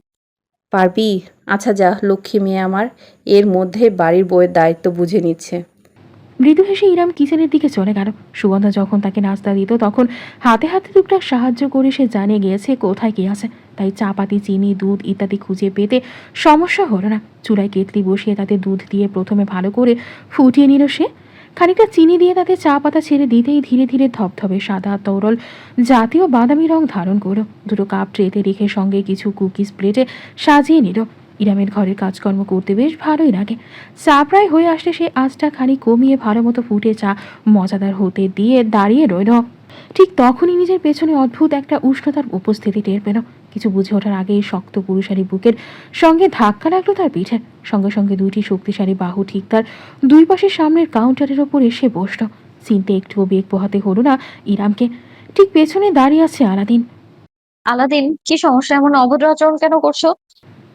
পারবি? আচ্ছা যা, লক্ষ্মী মেয়ে আমার। এর মধ্যে বাড়ির বউয়ের দায়িত্ব বুঝে নিচ্ছে। মৃদু হেসে ইরাম কিচেনের দিকে চলে গেল। সুগন্ধা যখন তাকে নাস্তা দিত তখন হাতে হাতে টুকটাক সাহায্য করে সে জানিয়ে গিয়েছে কোথায় কি আছে, তাই চাপাতি, চিনি, দুধ ইত্যাদি খুঁজে পেতে সমস্যা হলো না। চুলায় কেতলি বসিয়ে তাতে দুধ দিয়ে প্রথমে ভালো করে ফুটিয়ে নিল সে। খানিকটা চিনি দিয়ে তাতে চা পাতা ছেড়ে দিতেই ধীরে ধীরে ধপধপে সাদা তরল জাতীয় বাদামি রং ধারণ করলো। 2 কাপ ট্রেতে রেখে সঙ্গে কিছু কুকিজ প্লেটে সাজিয়ে নিল। ইরামের ঘরের কাজকর্ম করতে বেশ ভালোই লাগে। চা প্রায় হয়ে আসলে সে আঁচটা খানি কমিয়ে ভালো মতো ফুটে চা মজাদার হতে দিয়ে দাঁড়িয়ে রইল। ঠিক তখনই নিজের পেছনে অদ্ভুত একটা উষ্ণতার উপস্থিতি টের পেল। কিছু বুঝে ওঠার আগেই শক্ত পুরুষালী বুকের সঙ্গে ধাক্কা লাগলো তার পিঠে। সঙ্গে সঙ্গে 2টি শক্তিশালী বাহু ঠিক তার 2 পাশে সামনের কাউন্টারের ওপর এসে বসল। চিনতে একটুও বেগ পোহাতে হলো না ইরামকে। ঠিক পেছনে দাঁড়িয়ে আছে আলাদিন। আলাদিন, কি সমস্যা? এমন অভদ্র আচরণ কেন করছো?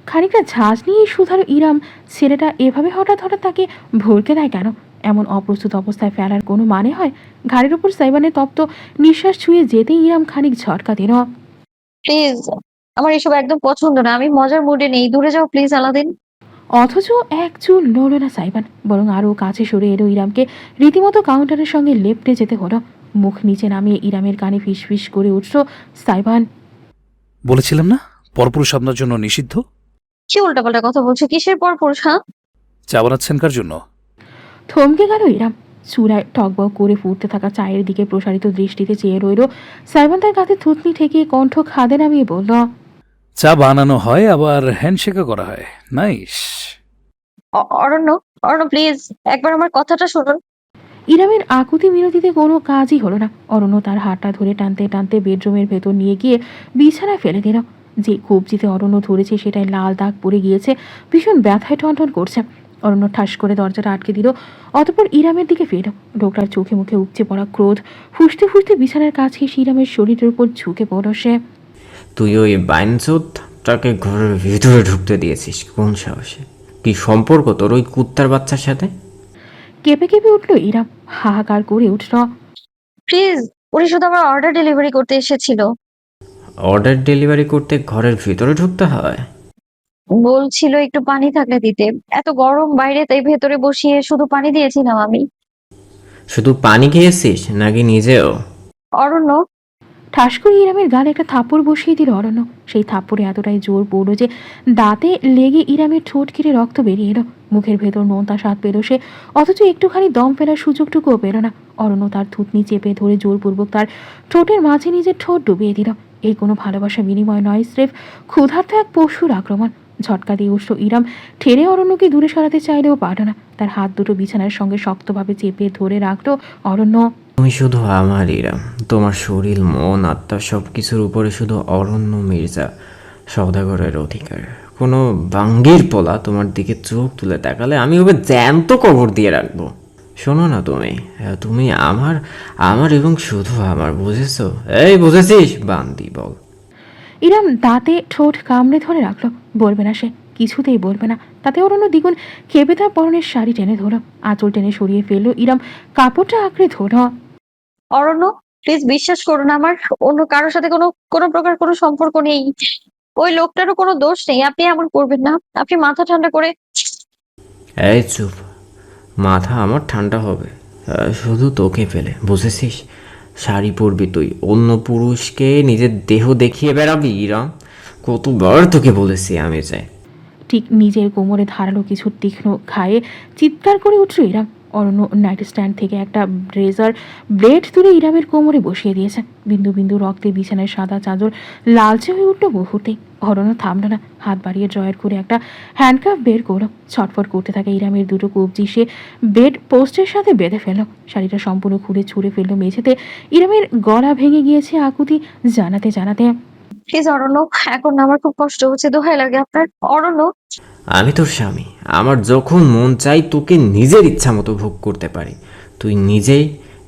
খানিকটা ঝাঁজ নিয়ে শুধালো ইরাম। ছেলেটা এভাবে হঠাৎ হঠাৎ তাকে ভরকে দেয় কেন? এমন অপ্রস্তুত অবস্থায় ফেলার কোনো মানে হয়? ঘাড়ের উপর সাইবানের তপ্ত নিঃশ্বাস ছুঁয়ে যেতেই ইরাম খানিক ঝটকা দিল। প্লিজ, আমার এসব একদম পছন্দ না। আমি মজার মুডে নেই, দূরে যাও প্লিজ আলাদিন। অথচ এক চুল নড়ল না সাইবান, বরং আরও কাছে সরে এলো ইরামকে। রীতিমতো কাউন্টারের সঙ্গে লেপটে যেতে হলো। মুখ নিচে নামিয়ে ইরামের কানে ফিসফিস করে উঠল সাইবান। বলেছিলাম না পরপুরুষ আপনার জন্য নিষিদ্ধ। কি উল্টাপাল্টা কথা বলছো? কিসের পর পুরুষ? হ্যাঁ, চা বানাচ্ছেন কার জন্য? থমকে গেল ইরাম। চূড়ায় টকবক করে ফুটতে থাকা চায়ের দিকে প্রসারিত দৃষ্টিতে চেয়ে রইল। সাইমন তার কাঁধে থুতনি ঠেকিয়ে কণ্ঠ খাদে নামিয়ে বলল, চা বানানো হয় আবার হ্যান্ডশেকও করা হয়। নাইস। অরণ্য, অরণ্য প্লিজ একবার আমার কথাটা শুনুন। ইরামের আকুতি মিনতিতে কোনো কাজই হলো না। অরণ্য তার হাতটা ধরে টানতে টানতে বেডরুমের ভেতর নিয়ে গিয়ে বিছানায় ফেলে দিল। যে কবজিতে অরণ্য ধরেছে সেটাই লাল দাগ পড়ে গিয়েছে, ভীষণ ব্যথায় টনটন করছে। অরণ্য ঠাস করে দরজাটা আটকে দিল, অতঃপর ইরামের দিকে ফেরল। লোকটার চোখে মুখে উপচে পড়া ক্রোধ ফুসতে ফুসতে বিছানার কাছে এসে ইরামের শরীরের উপর ঝুঁকে পড়ল সে। তুই ওই বাইনচোদটাকে ঘরের ভিতরে ঢুকতে দিয়েছিস কোন সাহসে? কি সম্পর্ক তোর ওই কুত্তার বাচ্চার সাথে? কেঁপে কেঁপে উঠল ইরাম, হাহাকার করে উঠল। প্লিজ, উনি শুধু আমার অর্ডার ডেলিভারি করতে এসেছিল। অর্ডার ডেলিভারি করতে ঘরের ভিতরে ঢুকতে হয়? বলছিল একটু পানি থাকলে দিতে। এত গরম বাইরে, তাই ভেতরে বসিয়ে শুধু পানি দিয়েছিলাম আমি। শুধু পানি খেয়েছিস নাকি নিজেও? অরণ্য, ঠাস করে ইরামের গালে একটা থাপ্পড় বসিয়ে দিল অরণ্য। সেই থাপ্পড়ে এতটাই জোর পড়ল যে দাঁতে লেগে ইরামের ঠোঁট কেটে রক্ত বেরিয়ে এলো। মুখের ভেতর নোনতা স্বাদ পেল সে, অথচ একটুখানি দম ফেলার সুযোগটুকুও পেল না। অরণ্য তার থুতনি চেপে ধরে জোরপূর্বক তার ঠোঁটের মাঝে নিজের ঠোঁট ডুবিয়ে দিল। এই কোনো ভালোবাসা বিনিময় নয়, স্রেফ ক্ষুধার্ত এক পশুর আক্রমণ। ঝটকা দিয়ে উঠল ইরাম, ঠেলে অরণ্যকে দূরে সরাতে চাইলেও পারল না। তার হাত দুটো বিছানার সঙ্গে শক্তভাবে চেপে ধরে রাখলো অরণ্য। তুমি শুধু আমার ইরাম, তোমার শরীর মন আত্মা সব কিছুর উপরে শুধু অরণ্য মির্জা সওদাগরের অধিকার। কোনো বাঙ্গির পোলা তোমার দিকে চোখ তুলে তাকালে আমি ওকে জ্যান্ত কবর দিয়ে রাখবো। শোনো না, তুমি আমার আমার এবং শুধু আমার, বুঝেছো? এই বুঝেছিস বান্দি? বল। ইরাম দাঁতে ঠোঁট কামড়ে ধরে রাখলো। বলবে না সে, কিছুতেই বলবে না। তাতে অরণ্য দ্বিগুণ খেপে তার পরনের শাড়ি টেনে ধরো, আঁচল টেনে সরিয়ে ফেললো। ইরাম কাপড়টা আঁকড়ে ধরো। অরণ্য প্লিজ বিশ্বাস করুন, আমার অন্য কারোর সাথে কোনো কোনো প্রকার কোনো সম্পর্ক নেই। ওই লোকটারও কোনো দোষ নেই। আপনি এমন করবেন না। আপনি মাথা ঠান্ডা করে। এই চুপ। মাথা আমার ঠান্ডা হবে শুধু তোকে পেলে, বুঝেছিস? শাড়ি পরবি তুই, অন্য পুরুষকে নিজের দেহ দেখিয়ে বেড়াবি ইরাম। কতবার তোকে বলেছি আমি চাই। ঠিক নিজের কোমরে ধারালো কিছু তীক্ষ্ণ খায়ে চিৎকার করে উঠল ইরাম। অরণ্য নাইট স্ট্যান্ড থেকে একটা ব্রেজার ব্লেড তুলে ইরামের কোমরে বসিয়ে দিয়েছে। বিন্দু বিন্দু রক্তে বিছানার সাদা চাদর লালচে হয়ে উঠল মুহূর্তে। অরণ্য থামল না, হাত বাড়িয়ে ড্রয়ার করে একটা হ্যান্ডকাফ বের করলো। ছটফট করতে থাকে ইরামের দুটো কবজি সে বেড পোস্টের সাথে বেঁধে ফেললো। শাড়িটা সম্পূর্ণ খুলে ছুঁড়ে ফেললো মেঝেতে। ইরামের গলা ভেঙে গিয়েছে আকুতি জানাতে জানাতে। প্লিজ অরণ্য, এখন না আমার খুব কষ্ট হচ্ছে, দোহাই লাগে আপনার। অরণ্য, আমি তোর স্বামী, আমার যখন মন চাই তোকে নিজের ইচ্ছা মতো ভোগ করতে পারি। তুই নিজেই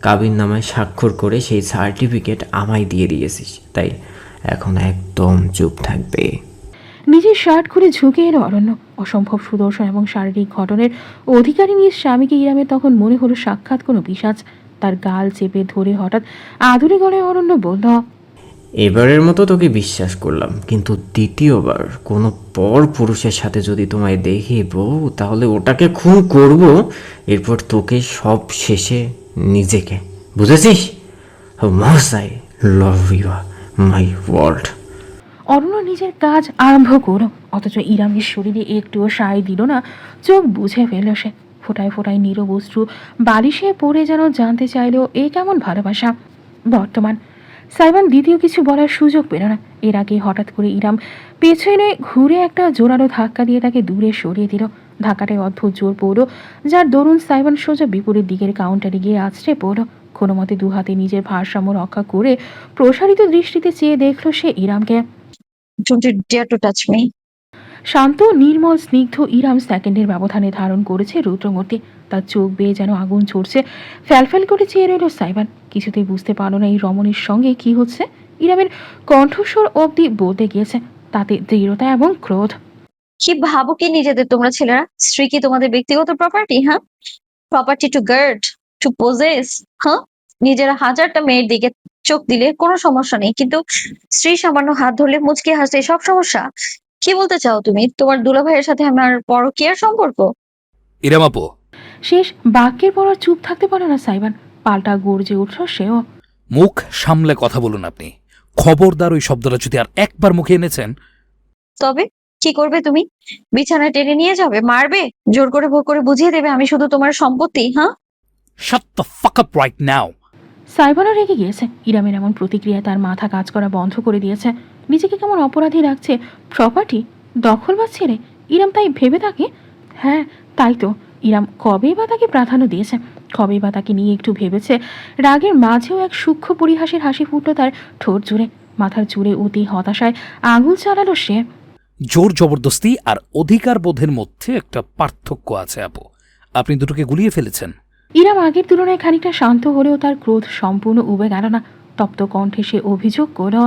কাবিন নামায় স্বাক্ষর করে সেই সার্টিফিকেট আমায় দিয়ে দিয়েছিস, তাই এখন একদম চুপ থাকবে। নিজের শার্ট খুলে ঝুঁকে এলো অরণ্য। অসম্ভব সুদর্শন এবং শারীরিক গঠনের অধিকারী নিজ স্বামীকে ইরামের তখন মনে হলো সাক্ষাৎ কোনো পিশাচ। তার গাল চেপে ধরে হঠাৎ আধুরে গলায় অরণ্য বলল, এবারের মতো তোকে বিশ্বাস করলাম, কিন্তু দ্বিতীয়বার কোনো পর পুরুষের সাথে যদি তোমায় দেখি বউ, তাহলে ওটাকে খুন করব। এরপর তোকে সব শেষে নিজেকে, বুঝেছিস? মাস I love you my world. Aranya নিজের কাজ আরম্ভ করো, অথচ ইরামের শরীরে একটুও সায় দিল না। চোখ বুঝে ফেলল সে। ফোটায় ফোটায় নীরব অশ্রু বালিশে পড়ে যেন জানতে চাইল এ কেমন ভালোবাসা। বর্তমান সাইবান দ্বিতীয় কিছু বলার সুযোগ পেল না। এর আগে হঠাৎ করে ইরাম পেছনে ঘুরে একটা জোরালো ধাক্কা দিয়ে তাকে দূরে সরিয়ে দিল। ধাক্কাটায় অদ্ভুত জোর পড়ল, যার দরুন সাইবান সোজা বিপরীত দিকের কাউন্টারে গিয়ে আছড়ে পড়ল। কোনো মতে দু হাতে নিজের ভারসাম্য রক্ষা করে প্রসারিত দৃষ্টিতে চেয়ে দেখল সে ইরামকে। Don't you dare to touch me. শান্ত নির্মল স্নিগ্ধ ইরাম সেকেন্ডের ব্যবধানে ধারণ করেছে রুদ্রমূর্তি। তার চোখ বেয়ে যেন আগুন ছড়ছে। ফ্যালফ্যাল করে চেয়ে রইল সাইবান। কিছুতেই বুঝতে পারল না এই রমণীর সঙ্গে কি হচ্ছে। ইরামের কণ্ঠস্বর অবধি বলতে গিয়েছে, তাতে দৃঢ়তা এবং ক্রোধ। কি ভাবো কি নিজেদের তোমরা ছেলেরা? স্ত্রী কি তোমাদের ব্যক্তিগত প্রপার্টি? হ্যাঁ, property to guard, to possess. হ্যাঁ, নিজেরা হাজারটা মেয়ের দিকে চোখ দিলে কোনো সমস্যা নেই, কিন্তু স্ত্রী সামান্য হাত ধরলে মুচকে হাসলে সব সমস্যা। কি বলতে চাও তুমি? তোমার দুলাভাইয়ের সাথে আমার পরকীয়ার সম্পর্ক? ইরাম আপু, শেষ বাক্যের পর আর চুপ থাকতে পারল না সাইবান। পাল্টা গর্জে উঠল সেও। মুখ সামলে কথা বলুন আপনি। খবরদার ওই শব্দটা যদি আর একবার মুখে এনেছেন। তবে কি করবে তুমি? বিছানায় টেনে নিয়ে যাবে, মারবে, জোর করে ভোগ করে বুঝিয়ে দেবে আমি শুধু তোমার সম্পত্তি? হ্যাঁ, shut the fuck up right now. সাইবানও রেগে গিয়েছে। ইরামের এমন প্রতিক্রিয়া তার মাথা কাজ করা বন্ধ করে দিয়েছে। নিজেকে কেমন অপরাধী লাগছে। প্রপার্টি দখল বা ছেড়ে ইরাম তাই ভেবে থাকে। হ্যাঁ, তাই তো। ইরাম কবেই বা তাকে প্রাধান্য দিয়েছে, কবেই বা তাকে নিয়ে একটু ভেবেছে। রাগের মাঝেও এক সূক্ষ্ম পরিহাসের হাসি ফুটল তার ঠোঁট জুড়ে। মাথার জুড়ে অতি হতাশায় আঙুল চালালো সে। জোর জবরদস্তি আর অধিকার বোধের মধ্যে একটা পার্থক্য আছে আপু। আপনি দুটোকে গুলিয়ে ফেলেছেন। ইরাম আগের তুলনায় খানিকটা শান্ত হলেও তার ক্রোধ সম্পূর্ণ উবে গেল না। তপ্ত কণ্ঠে সে অভিযোগ করল,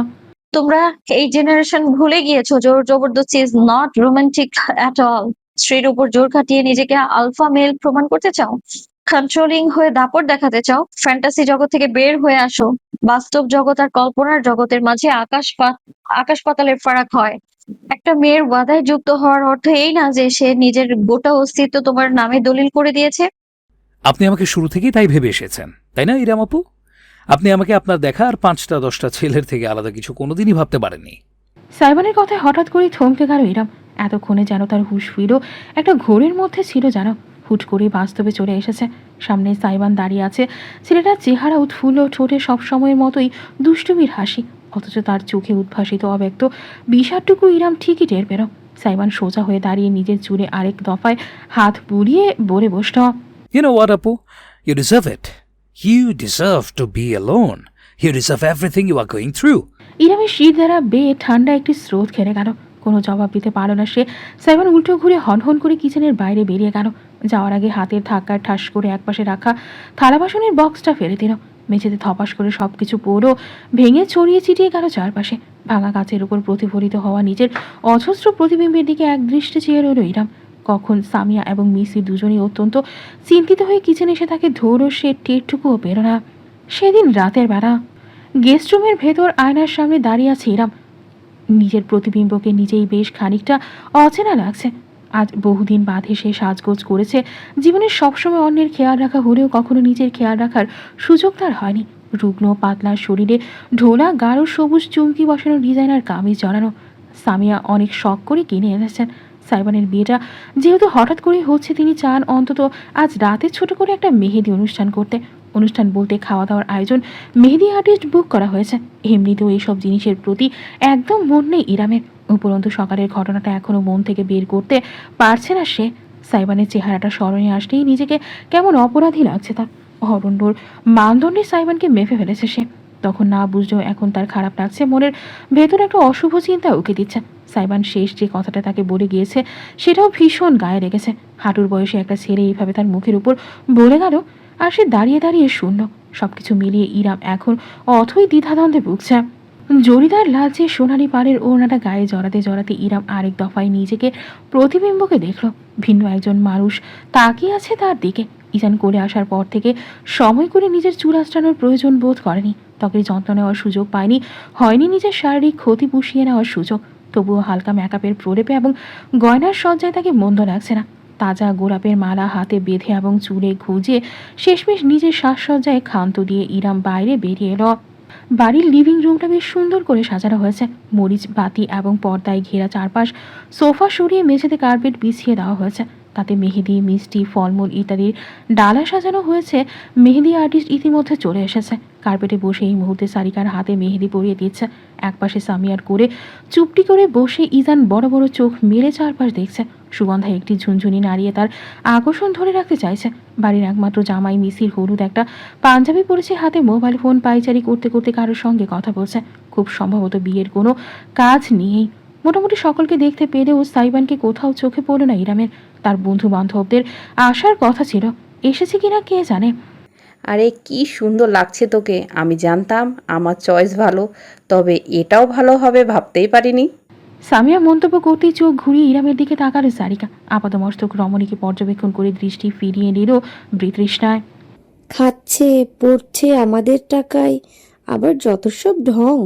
তোমরা এই জেনারেশন ভুলে গিয়েছো জোর জবরদস্তি is not romantic at all. স্ত্রীর উপর জোর খাটিয়ে নিজেকে আলফা মেল প্রমাণ করতে চাও, কন্ট্রোলিং হয়ে দাপট দেখাতে চাও। ফ্যান্টাসি জগৎ থেকে বের হয়ে আসো। বাস্তব জগৎ আর কল্পনার জগতের মাঝে আকাশ পাতালের ফারাক হয়। একটা মেয়ের ওয়াদায় যুক্ত হওয়ার অর্থ এই না যে সে নিজের গোটা অস্তিত্ব তোমার নামে দলিল করে দিয়েছে। আপনি আমাকে শুরু থেকেই তাই ভেবে এসেছেন, তাই না ইরাম আপু? আপনি আমাকে আপনার দেখা আর 5টা-10টা ছেলের থেকে আলাদা কিছু কোনোদিনই ভাবতে পারেননি। সাইবানের কথায় হঠাৎ করে থমকে গেল ইরাম। এতক্ষণে যেন তার হুঁশ ফিরল একটা ঘোরের মধ্যে ছিল যেন। হুট করে বাস্তবে চলে এসেছে। সামনে সাইবান দাঁড়িয়ে আছে। ছেলেটার চেহারা উৎফুল্ল, ঠোঁটে সবসময়ের মতোই দুষ্টুমির হাসি, অথচ তার চোখে উদ্ভাসিত অব্যক্ত বিষাদটুকু ইরাম ঠিকই টের পেল। সাইবান সোজা হয়ে দাঁড়িয়ে নিজের জুড়ে আরেক দফায় হাত বুলিয়ে বলে বসল, You know what, Apu? You deserve it. You deserve to be alone. You deserve everything you are going through. ইরামের শির দ্বারা বেয়ে ঠান্ডা একটি স্রোত খেলে গেল। কোনো জবাব দিতে পারল না সে। সাইমন উল্টো ঘুরে হনহন করে কিচেনের বাইরে বেরিয়ে গেল। যাওয়ার আগে হাতের ধাক্কায় ঠাস করে একপাশে রাখা থালা বাসনের বক্সটা ফেলে দিল। মেঝেতে ধপাস করে সব কিছু পড়ো ভেঙে ছড়িয়ে ছিটিয়ে গেল চারপাশে। ভাঙা কাচের উপর প্রতিফলিত হওয়া নিজের অজস্র প্রতিবিম্বের দিকে এক দৃষ্টে চেয়ে রইল ইরাম। কখন সামিয়া এবং মিসি দুজনেই অত্যন্ত চিন্তিত হয়ে কিচেনে এসে তাকে ধরো সে টেরটুকুও পেল না। সেদিন রাতের বেলা গেস্ট রুমের ভেতর আয়নার সামনে দাঁড়িয়ে আছে ইরাম। নিজের প্রতিবিম্বকে নিজেই বেশ খানিকটা অচেনা লাগছে। আজ বহুদিন বাদে সে সাজগোজ করেছে। জীবনের সবসময় অন্যের খেয়াল রাখা হলেও কখনো নিজের খেয়াল রাখার সুযোগ তার হয়নি। রুগ্ন পাতলা শরীরে ঢোলা গাঢ় সবুজ চুমকি বসানো ডিজাইনার কামিজ জড়ানো। সামিয়া অনেক শখ করে কিনে এনেছেন। সাইবানের বিয়েটা যেহেতু হঠাৎ করেই হচ্ছে, তিনি চান অন্তত আজ রাতে ছোট করে একটা মেহেদি অনুষ্ঠান করতে। অনুষ্ঠান বলতে খাওয়া দাওয়ার আয়োজন, মেহেদি আর্টিস্ট বুক করা হয়েছে। এমনিতেও এইসব জিনিসের প্রতি একদম মন নেই ইরামের। উপরন্তু সকালের ঘটনাটা এখনো মন থেকে বের করতে পারছে না সে। সাইবানের চেহারাটা স্মরণে আসলেই নিজেকে কেমন অপরাধী লাগছে তার। অরণ্যর মানদণ্ডে সাইবানকে মেপে ফেলেছে সে। তখন না বুঝলেও এখন তার খারাপ লাগছে। মনের ভেতর একটা অশুভ চিন্তা উকে দিচ্ছে। সাইবান শেষ যে কথাটা তাকে বলে গিয়েছে সেটাও ভীষণ গায়ে লেগেছে। হাঁটুর বয়সে একটা ছেলে এইভাবে তার মুখের উপর বলে গেল, আর সে দাঁড়িয়ে দাঁড়িয়ে শূন্য। সবকিছু মিলিয়ে ইরাম এখন অথই দ্বিধাদ্বন্দ্বে ভুগছে। জরিদার লালচে সোনালি পাড়ের ওড়নাটা গায়ে জড়াতে জড়াতে ইরাম আরেক দফায় নিজেকে প্রতিবিম্বকে দেখল। ভিন্ন একজন মানুষ তাকিয়ে আছে তার দিকে। ইজান করে আসার পর থেকে সময় করে নিজের চুল আঁচড়ানোর প্রয়োজন বোধ করেনি। ত্বকের যত্ন নেওয়ার সুযোগ পায়নি, হয়নি নিজের শারীরিক ক্ষতি পুষিয়ে নেওয়ার সুযোগ। তবুও হালকা মেকআপের প্রলেপে এবং গয়নার সজ্জায় তাকে মন্দ লাগছে না। তাজা গোলাপের মালা হাতে বেঁধে এবং চুলে খুঁজে শেষমেশ নিজের সাজসজ্জায় ক্ষান্ত দিয়ে ইরাম বাইরে বেরিয়ে এলো। বাড়ির লিভিং রুমটা বেশ সুন্দর করে সাজানো হয়েছে। মরিচ বাতি এবং পর্দায় ঘেরা চারপাশ, সোফা সরিয়ে মেঝেতে কার্পেট বিছিয়ে দেওয়া হয়েছে। তাতে মেহেদি, মিষ্টি, ফলমূল ইত্যাদির ডালা সাজানো হয়েছে। মেহেদি আর্টিস্ট ইতিমধ্যে চলে এসেছে। কার্পেটে বসে এই মুহূর্তে সারিকার হাতে মেহেদি পরিয়ে দিচ্ছে। একপাশে সামিয়ার করে চুপটি করে বসে ইজান বড় বড় চোখ মেলে চারপাশ দেখছে। সুগন্ধা একটি ঝুনঝুনি নাড়িয়ে তার আকর্ষণ ধরে রাখতে চাইছে। বাড়ির একমাত্র জামাই মিসির হলুদ একটা পাঞ্জাবি পরেছে, হাতে মোবাইল ফোন পাইচারি করতে করতে কারোর সঙ্গে কথা বলছে। খুব সম্ভবত বিয়ের কোনো কাজ নিয়েই। মোটামুটি সকলকে দেখতে পেলেও সাইবানকে কোথাও চোখে পড়ল না ইরামের। তার বন্ধু বান্ধবদের আসার কথা ছিল, এসেছে কিনা কে জানে। আরে কি সুন্দর লাগছে তোকে। আমি জানতাম আমার চয়েস ভালো, তবে এটাও ভালো হবে ভাবতেই পারিনি। সামিয়া মন্তব্য করতেই চোখ ঘুরিয়ে ইরামের দিকে তাকালো সারিকা। আপাতমস্তক রমণীকে পর্যবেক্ষণ করে দৃষ্টি ফিরিয়ে নিল বৃতৃষ্ণায়। খাচ্ছে পড়ছে আমাদের টাকায়, আবার যত সব ঢং।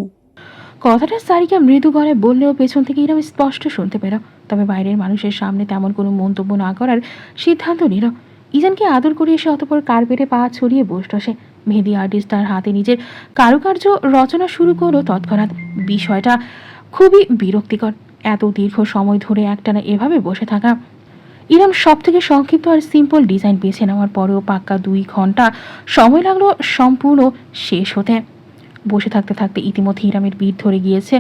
কথাটা সারিকা মৃদু গলায় বললেও পেছন থেকে ইরাম স্পষ্ট শুনতে পেল। তবে বাইরের মানুষের সামনে তেমন কোনো মন্তব্য না করার সিদ্ধান্ত নিল। ইজানকে আদর করে এসে অতপর কার্পেটে পা ছড়িয়ে বসল সে। মেহেদি আর্টিস্ট তার হাতে নিজের কারুকার্য রচনা শুরু করলো তৎক্ষণাৎ। বিষয়টা খুবই বিরক্তিকর, এত দীর্ঘ সময় ধরে একটানা এভাবে বসে থাকা। ইরাম সব থেকে সংক্ষিপ্ত আর সিম্পল ডিজাইন বেছে নেওয়ার পরেও পাক্কা 2 ঘন্টা সময় লাগলো সম্পূর্ণ শেষ হতে। বসে থাকতে থাকতে ইতিমধ্যে ইরামের পিঠ ধরে গিয়েছে,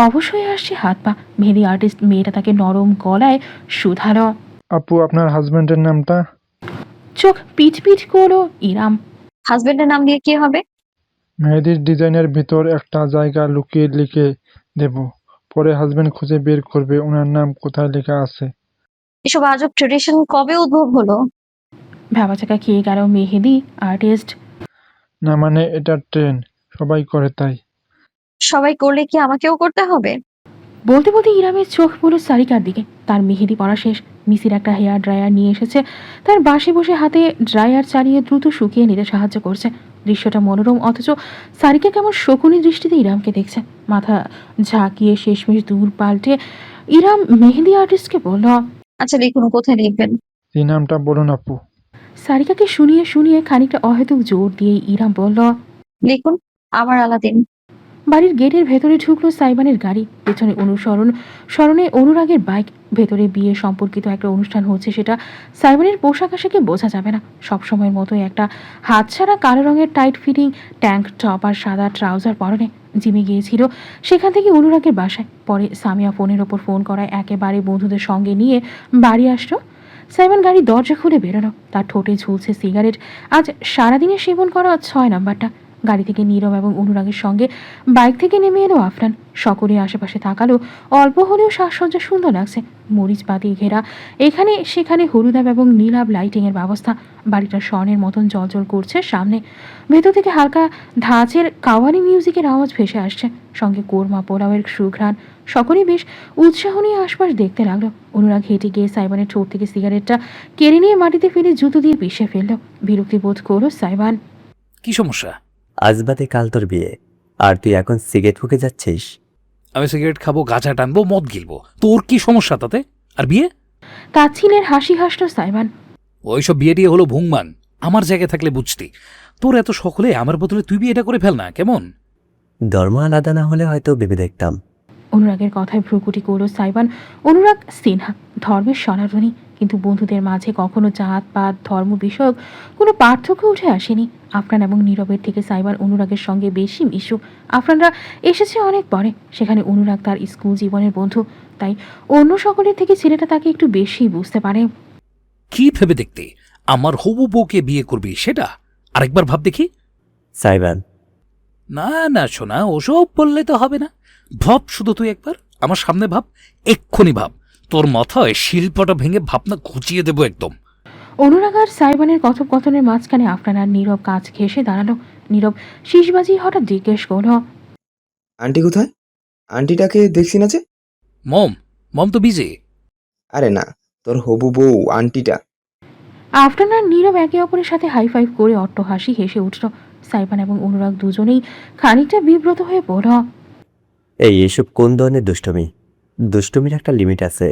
অবশ্যই আসছে হাত পা। মেহেদি আর্টিস্ট মেয়েটা তাকে নরম গলায় শুধালো। আপু, আপনার হাজবেন্ডের নামটা? চোখ পিট পিট করলো ইরাম। হাজবেন্ডের নাম দিয়ে কি হবে? মেহেদির ডিজাইনের ভিতর একটা জায়গা লুকিয়ে লিখে দেব, পরে হাজবেন্ড খুঁজে বের করবে ওনার নাম কোথায় লেখা আছে। এসব আজব ট্রেডিশন কবে উদ্ভব হলো? ভ্যাবাচাকা খেয়ে গেল মেহেদি আর্টিস্ট। না মানে এটা ট্রেন্ড, সবাই করে তাই। সবাই করলে কি আমাকেও করতে হবে? বলতে বলতে ইরামের চোখ পড়ল সারিকার দিকে। তার মেহেদি পড়া শেষ, মিসির একটা হেয়ার ড্রায়ার নিয়ে এসেছে, তার বাসে বসে হাতে ড্রায়ার চালিয়ে দ্রুত শুকিয়ে নিতে সাহায্য করছে। দৃশ্যটা মনোরম, অথচ সারিকা কেমন শকুনি দৃষ্টিতে ইরামকে দেখছে। মাথা ঝাঁকিয়ে শেষমেশ দূর পাল্টে ইরাম মেহেদি আর্টিস্টকে বলল। আচ্ছা লিখুন, কোথায় লিখবেন? এই নামটা বলুন আপু। সারিকাকে শুনিয়ে শুনিয়ে খানিকটা অহেতুক জোর দিয়ে ইরাম বলল। লিখুন, আমার আলাদিন। বাড়ির গেটের ভেতরে ঢুকলো সাইবানের গাড়ি, পেছনে স্মরণে অনুরাগের বাইক। ভেতরে বিয়ে সম্পর্কিত একটা অনুষ্ঠান হচ্ছে, সেটা সাইবানের পোশাক আশাকে বোঝা যাবে না। সবসময়ের মতোই একটা হাতছাড়া কালো রঙের টাইট ফিটিং ট্যাঙ্ক টপ আর সাদা ট্রাউজার পরনে জিমে গিয়েছিল সেখান থেকে অনুরাগের বাসায়। পরে সামিয়া ফোনের ওপর ফোন করায় একেবারে বন্ধুদের সঙ্গে নিয়ে বাড়ি আসলো। সাইমন গাড়ির দরজা খুলে বেরোনো, তার ঠোঁটে ঝুলছে সিগারেট। আজ সারাদিনে সেবন করা 6 নাম্বারটা। গাড়ি থেকে নীরব এবং অনুরাগের সঙ্গে বাইক থেকে নেমে এলো আফরান। সকলে আশেপাশে তাকালো, অল্প হলেও সাজসজ্জা সুন্দর লাগছে। মরিচ পাতি ঘেরা, এখানে সেখানে হলুদাব এবং নীলাভ লাইটিং এর ব্যবস্থা। বাড়িটা স্বর্ণের মতন জলজল করছে সামনে। ভেতর থেকে হালকা ধাঁচের কাওয়ালি মিউজিকের আওয়াজ ভেসে আসছে, সঙ্গে কোরমা পোলাওয়ের সুঘ্রাণ। সকলেই বেশ উৎসাহ নিয়ে আশপাশ দেখতে লাগলো। অনুরাগ হেঁটে গিয়ে সাইবানের ঠোঁট থেকে সিগারেটটা কেড়ে নিয়ে মাটিতে ফেলে জুতো দিয়ে পিষে ফেললো। বিরক্তি বোধ করলো সাইবান। কি সমস্যা? আজ বাদে কাল তোর বিয়ে, আর তুই এখন সিগারেট ফুকে যাচ্ছিস? আমি সিগারেট খাবো, গাঁজা টানবো, মদ গিলবো, তোর কি সমস্যা তাতে? আর বিয়ে? তাচ্ছিলের হাসি হাসলো সাইবান। ওইসব বিয়ে টিয়ে হলো ভুংমান। আমার জায়গায় থাকলে বুঝতি। তোর এত সকলে আমার বদলে তুই বিয়েটা করে ফেল না, কেমন? ধর্ম আলাদা না হলে হয়তো ভেবে দেখতাম। অনুরাগের কথায় ভ্রুকুটি করল সাইবান। অনুরাগ সিনহা ধর্মের সনাতনী, কিন্তু বন্ধুদের মাঝে কখনো জাত পাত ধর্ম বিষয়ক কোনো পার্থক্য উঠে আসেনি। আফরান এবং নীরবের থেকে সাইবান অনুরাগের সঙ্গে বেশি মিশু। আফরানরা এসেছে অনেক পরে, সেখানে অনুরাগ তার স্কুল জীবনের বন্ধু, তাই অন্য সকলের থেকে ছেলেটা তাকে একটু বেশি বুঝতে পারে। কি ভেবে দেখতে আমার হবু বউকে বিয়ে করবি সেটা? আরেকবার ভাব দেখি। সাইবান, না না শোনা, ওসব বললে তো হবে না। ভাব শুধু তুই একবার আমার সামনে ভাব, এক্ষুনি ভাব। তোর মাথায় শিল্পটা ভেঙে ভাবনা ঘুচিয়ে দেবো একদম। অনুরাগ আর সাইবানের কথোপকথনের মাঝখানে আফরান আর নীরব কাজ ঘেঁষে দাঁড়ালো। নীরব শীষবাজি হঠাৎ জিজ্ঞেস করলো। আন্টি কোথায়? আন্টিটাকে দেখছি না যে। মম মম তো বিজি। আরে না, তোর হবু বউ আন্টিটা। আফরান আর নীরব একে অপরের সাথে হাই ফাইভ করে অট্ট হাসি হেসে উঠল। সাইবান এবং অনুরাগ দুজনেই খানিকটা বিব্রত হয়ে পড়ল। এসব কোন ধরনের দুষ্টমি? দুষ্টমির একটা লিমিট আছে,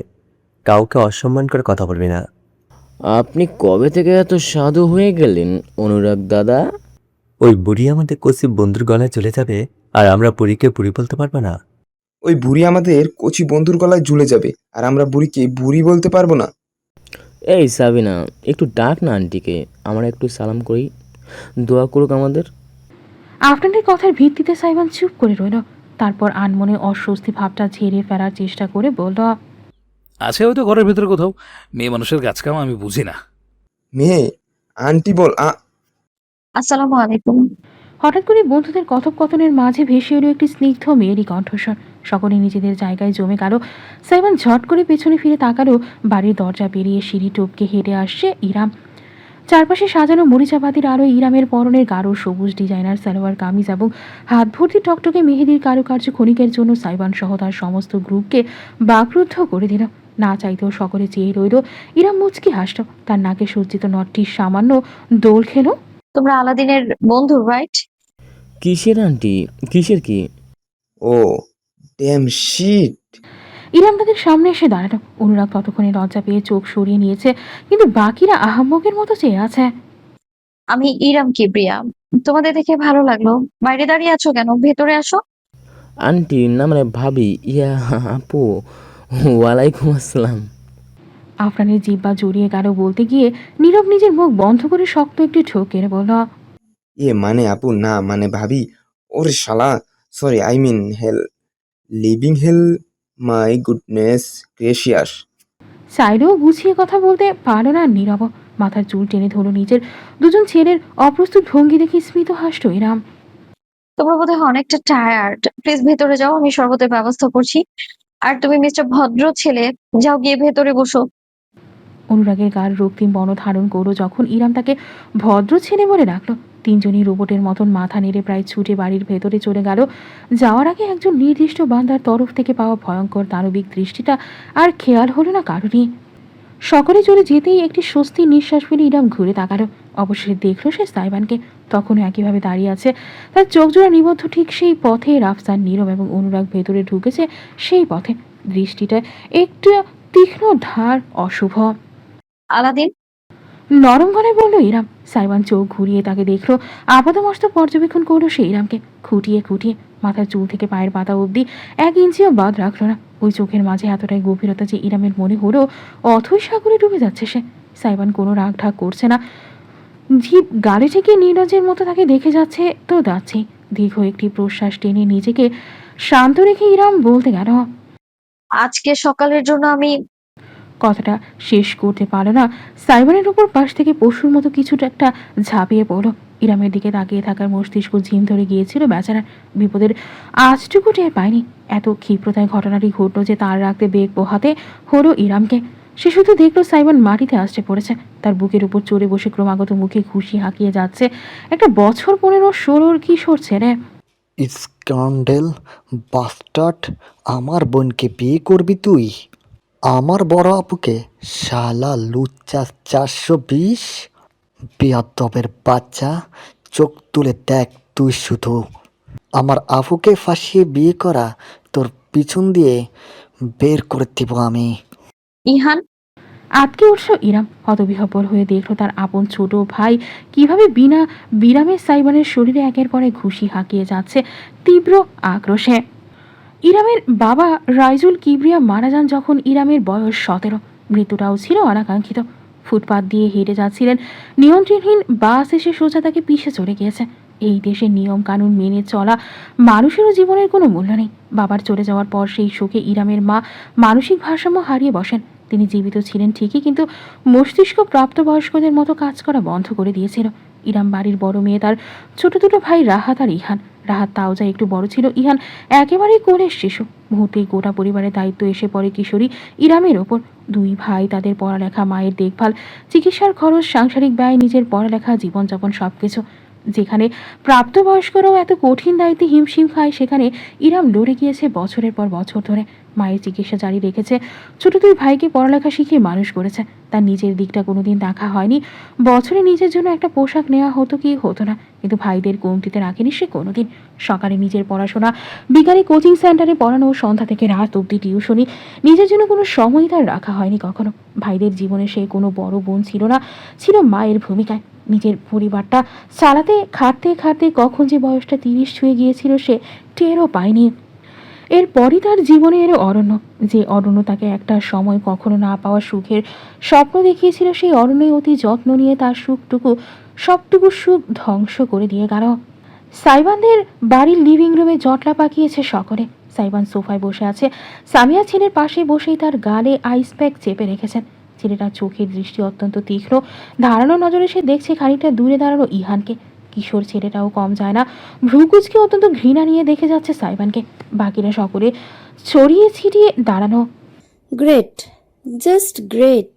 কাউকে অসম্মান করে কথা বলবি না। আপনি কবে থেকে এত সাধু হয়ে গেলেন অনুরাগ দাদা? ওই বুড়ি আমাদের কচি বন্ধুর গলায় চলে যাবে, আর আমরা বুড়িকে বুড়ি বলতে পারবো না। ওই বুড়ি আমাদের কচি বন্ধুর গলায় ঝুলে যাবে, আর আমরা বুড়িকে বুড়ি বলতে পারবো না। এই সাবিনা, একটু ডাক না আন্টিকে, আমরা একটু সালাম করি, দোয়া করুক আমাদের। আফরানের কথার ভিত্তিতে সাইবান চুপ করে রইল। তারপর আনমনে অস্বস্তি ভাবটা ঝেড়ে ফেলার চেষ্টা করে বলল। আছে হয়তো ঘরের ভিতরে কোথাও। মেয়ে মানুষের কাজ কাম আমি বুঝি না। মেয়ে আন্টি বল। আসসালামু আলাইকুম। হঠাৎ করে বন্ধুদের কথোপকথনের মাঝে ভেসে এলো একটি স্নিগ্ধ মেয়েরই কণ্ঠস্বর। সকলে নিজেদের জায়গায় জমে গেল। সাইবান ঝট করে পেছনে ফিরে তাকালো। বাড়ির দরজা পেরিয়ে সিঁড়ি টপকে হেঁটে আসছে ইরাম। চারপাশে সাজানো মরিচাবাতির আলোয় ইরামের পরনের গাঢ় সবুজ ডিজাইনার সালোয়ার কামিজ এবং হাত ভর্তি টকটকে মেহেদির কারুকার্য ক্ষণিকের জন্য সাইবান সহ তার সমস্ত গ্রুপকে বাকরুদ্ধ করে দিল। না চাইতেও সকলে চেয়ে রইল। ইরাম মুচকি হাসল। তার নাকে সজ্জিত নটটির সামান্য দোল খেলো। তোমরা আলাদিনের বন্ধু, রাইট? কিসের আন্টি, কিসের কি? ও ড্যাম শিট। ইরাম তাদের সামনে এসে দাঁড়ালো। অনুরাগ ততক্ষণে লজ্জা পেয়ে চোখ সরিয়ে নিয়েছে, কিন্তু বাকিরা আহাম্মকের মতো চেয়ে আছে। আমি ইরাম কিবরিয়া, তোমাদের দেখে ভালো লাগলো। বাইরে দাঁড়িয়ে আছো কেন? ভেতরে আসো। আন্টি না মানে ভাবি, ইয়া আপু, ওয়ালাইকুম আসসালাম। আফরানের জিহ্বা জড়িয়ে গেল বলতে গিয়ে নীরব নিজের মুখ বন্ধ করে শক্ত একটি ঠোক কেড়ে বলল, মানে আপু না মানে ভাবি। ওরে শালা, sorry I mean hell, living hell, my goodness gracious. সাইডেও গুছিয়ে কথা বলতে পারল না নীরব। মাথার চুল টেনে ধরো নিজের। দুজন ছেলের অপ্রস্তুত ভঙ্গি দেখে স্মিত হাসল ইরাম। তোমরা বোধহয় অনেকটা টায়ার্ড, প্লিজ ভেতরে যাও, আমি শরবতের ব্যবস্থা করছি। আর তুমি মিস্টার ভদ্র ছেলে, যাও গিয়ে ভেতরে বসো। অনুরাগের গাঢ় রক্তিম বর্ণ ধারণ করলো যখন ইরাম তাকে ভদ্র ছেলে বলে ডাকলো। তিনজনই রোবটের মতন মাথা নেড়ে প্রায় ছুটে বাড়ির ভেতরে চলে গেল। যাওয়ার আগে একজন নির্দিষ্ট বান্দার তরফ থেকে পাওয়া ভয়ঙ্কর দানবিক দৃষ্টিটা আর খেয়াল হলো না কারোরই। সকলে চলে যেতেই একটি স্বস্তির নিঃশ্বাস ফেলে ইরাম ঘুরে তাকালো। অবশেষে দেখলো সে সাইবানকে, তখনও একইভাবে দাঁড়িয়ে আছে। তার চোখ জোড়া নিবদ্ধ ঠিক সেই পথে। রাফসান, নীরব এবং অনুরাগ ভেতরে ঢুকেছে সেই পথে। দৃষ্টিটা একটু তীক্ষ্ণ, ধার, অশুভ। আলাদিন, নরম গলায় বলল ইরাম। সাইবান চোখ ঘুরিয়ে তাকে দেখলো। আপাতমস্তক পর্যবেক্ষণ করলো সে ইরামকে, খুঁটিয়ে খুঁটিয়ে। মাথার চুল থেকে পায়ের পাতা অবধি 1 ইঞ্চিও বাদ রাখলো না। ওই চোখের মাঝে এতটাই গভীরতা যে ইরামের মনে হলো অথই সাগরে ডুবে যাচ্ছে সে। সাইবান কোনো রাগ ঢাক করছে না, জিভ গালে থেকে নীরজের মতো তাকে দেখে যাচ্ছে তো যাচ্ছেই। দীর্ঘ একটি প্রশ্বাস টেনে নিজেকে শান্ত রেখে ইরাম বলতে গেল, আজকে সকালের জন্য আমি কথাটা শেষ করতে পারল না। সাইবানের উপর পাশ থেকে পশুর মতো কিছুটা একটা ঝাঁপিয়ে পড়ল। ইরামের দিকে তাকিয়ে থাকার মস্তিষ্ক ঝিম ধরে গিয়েছিল বেচারার। বিপদের আজটুকু টের পায়নি। এত ক্ষিপ্রতায় ঘটনাটি ঘটল যে তার রাখতে বেগ পোহাতে হলো ইরামকে। সে শুধু দেখলো সাইবান মাটিতে আছড়ে পড়েছে। তার বুকের উপর চড়ে বসে ক্রমাগত মুখে খুশি হাঁকিয়ে যাচ্ছে একটা বছর 15-16 কিশোর ছেলে। স্ক্যান্ডেল বাস্টার্ড, আমার বোনকে বিয়ে করবি তুই? আমার বড় আপুকে? শালা লুচ্চা 420 বেয়াদবের বাচ্চা, চোখ তুলে দেখ তুই শুধু। আমার আফুকে ফাঁসিয়ে বিয়ে করা, তোর পিছন দিয়ে বের করে দিব আমি। ইহান, আটকে উঠল ইরাম। হতবিহ্বল হয়ে দেখলো তার আপন ছোট ভাই কিভাবে বিনা বিরামে সাইবানের শরীরে একের পর এক ঘুষি হাঁকিয়ে যাচ্ছে তীব্র আক্রোশে। ইরামের বাবা রাইজুল কিবরিয়া মারা যান যখন ইরামের বয়স 17। মৃত্যুটাও ছিল অনাকাঙ্ক্ষিত। ফুটপাত দিয়ে হেঁটে যাচ্ছিলেন, নিয়ন্ত্রণহীন বাস এসে সোজা তাকে পিষে চলে গিয়েছে। এই দেশে নিয়ম কানুন মেনে চলা মানুষেরও জীবনের কোনো মূল্য নেই। বাবার চলে যাওয়ার পর সেই শোকে ইরামের মা মানসিক ভারসাম্য হারিয়ে বসেন। তিনি জীবিত ছিলেন ঠিকই, কিন্তু মস্তিষ্ক প্রাপ্তবয়স্কদের মতো কাজ করা বন্ধ করে দিয়েছিল। ইরাম বাড়ির বড় মেয়ে, তার ছোট দুটো ভাই রাহাত আর ইহান। রাহাত তাও যা একটু বড় ছিল, ইহান একেবারেই কোলের শিশু। মুহূর্তেই গোটা পরিবারের দায়িত্ব এসে পড়ে কিশোরী ইরামের ওপর। দুই ভাই, তাদের পড়ালেখা, মায়ের দেখভাল, চিকিৎসার খরচ, সাংসারিক ব্যয়, নিজের পড়ালেখা, জীবনযাপন সবকিছু। যেখানে প্রাপ্তবয়স্করাও এত কঠিন দায়িত্বে হিমশিম খায়, সেখানে ইরাম লড়ে গিয়েছে বছরের পর বছর ধরে। মায়ের চিকিৎসা জারি রেখেছে, ছোট দুই ভাইকে পড়ালেখা শিখিয়ে মানুষ করেছে। তার নিজের দিকটা কোনোদিন দেখা হয়নি। বছরে নিজের জন্য একটা পোশাক নেওয়া হতো কি হতো না, কিন্তু ভাইদের কমতিতে রাখেনি সে কোনোদিন। সকালে নিজের পড়াশোনা, বিকালে কোচিং সেন্টারে পড়ানো, সন্ধ্যা থেকে রাত অবধি টিউশনি। নিজের জন্য কোনো সময় তার রাখা হয়নি কখনো। ভাইদের জীবনে সে কোনো বড় বোন ছিল না, ছিল মায়ের ভূমিকায়। নিজের পরিবারটা চালাতে খাটতে খাটতে কখন যে বয়সটা 30 ছুঁয়ে গিয়েছিল সে টেরও পায়নি। এরপরই তার জীবনে এলো অরণ্য। যে অরণ্য তাকে একটা সময় কখনো না পাওয়া সুখের স্বপ্ন দেখিয়েছিল, সেই অরণ্যে অতি যত্ন নিয়ে তার সবটুকু সুখ ধ্বংস করে দিয়ে গেল। সাইবানদের বাড়ির লিভিং রুমে জটলা পাকিয়েছে সকলে। সাইবান সোফায় বসে আছে। সামিয়া ছেলের পাশে বসেই তার গালে আইস প্যাক চেপে রেখেছেন। ছেলেটার চোখের দৃষ্টি অত্যন্ত তীক্ষ্ণ। ধারানো নজরে সে দেখছে খানিকটা দূরে দাঁড়ানো ইহানকে। কিশোর ছেলেটাও কম যায় না। ভ্রুকুচকে অত্যন্ত ঘৃণা নিয়ে দেখে যাচ্ছে সাইবানকে। বাকিরা সকলে ছড়িয়ে ছিটিয়ে দাঁড়ানো। Great, just great.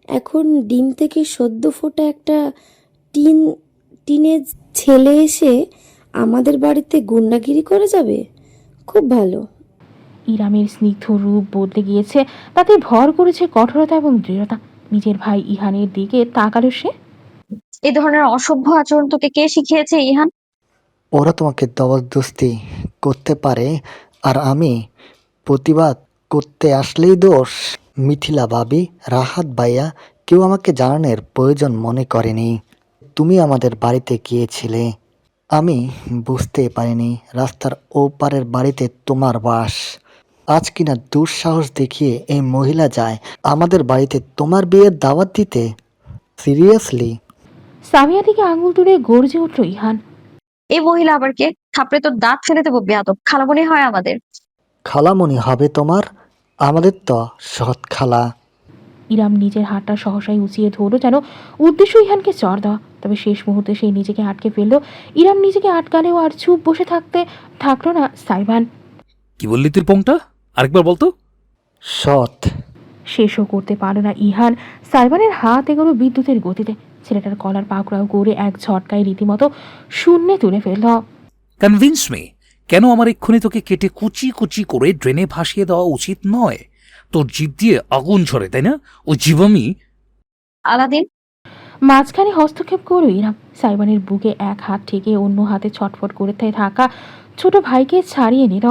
এখন ডিম থেকে সদ্য ফোটা একটা টিনেজ ছেলে এসে আমাদের বাড়িতে গুন্ডাগিরি করে যাবে। খুব ভালো। ইরামের স্নিগ্ধ রূপ বদলে গিয়েছে, তাতে ভর করেছে কঠোরতা এবং দৃঢ়তা। নিজের ভাই ইহানের দিকে তাকালো সে। এই ধরনের অসভ্য আচরণ তোকে কে শিখিয়েছে ইহান? ওরা তোমাকে জবরদস্তি করতে পারে, আর আমি প্রতিবাদ করতে আসলেই দোষ। মিথিলা ভাবি, রাহাত ভাইয়া, কেউ আমাকে জানানোর প্রয়োজন মনে করেনি। তুমি আমাদের বাড়িতে গিয়েছিলে। আমি বুঝতে পারিনি রাস্তার ওপারের বাড়িতে তোমার বাস। আজ কিনা দুঃসাহস দেখিয়ে এই মহিলা যায় আমাদের বাড়িতে তোমার বিয়ের দাওয়াত দিতে। সিরিয়াসলি? সামিয়া দিকে আঙুল তুলে গর্জে উঠল ইহান। এই মহিলা আবার কে? থাপড়ে তোর দাঁত ফেলে দেবো বেয়াদব। খালামণি হয় আমাদের। খালামণি হবে তোমার? আমাদের তো সৎ খালা। ইরাম নিজের হাতটা সহসাই উঁচিয়ে ধরল, যেন উদ্দেশ্য ইহানকে চড় দেওয়া। তবে শেষ মুহূর্তে সে নিজেকে আটকে ফেলল। ইরাম নিজেকে আটকালেও আর চুপ বসে থাকলো না সাইবান। কি বললি তুই পংটা? আরেকবার বলতো। সৎ। শেষও করতে পারল না ইহান। সাইবানের হাত এগোলো বিদ্যুতের গতিতে। ছেলেটার গলার পাকড়াও গড়ে এক ঝটকায় রীতিমতো শূন্যে তুলে ফেলল। কনভিন্স মি, কেন আমার এক্ষুনি তোকে কেটে কুচি কুচি করে ড্রেনে ভাসিয়ে দেওয়া উচিত নয়? তোর জিভ দিয়ে আগুন ঝরে, তাই না? ওই জীব আমি। আলাদিন, মাঝখানে হস্তক্ষেপ করল ইরাম। সাইবানের বুকে এক হাত ঠেকে অন্য হাতে ছটফট করে থাকা ছোট ভাইকে ছাড়িয়ে নিল।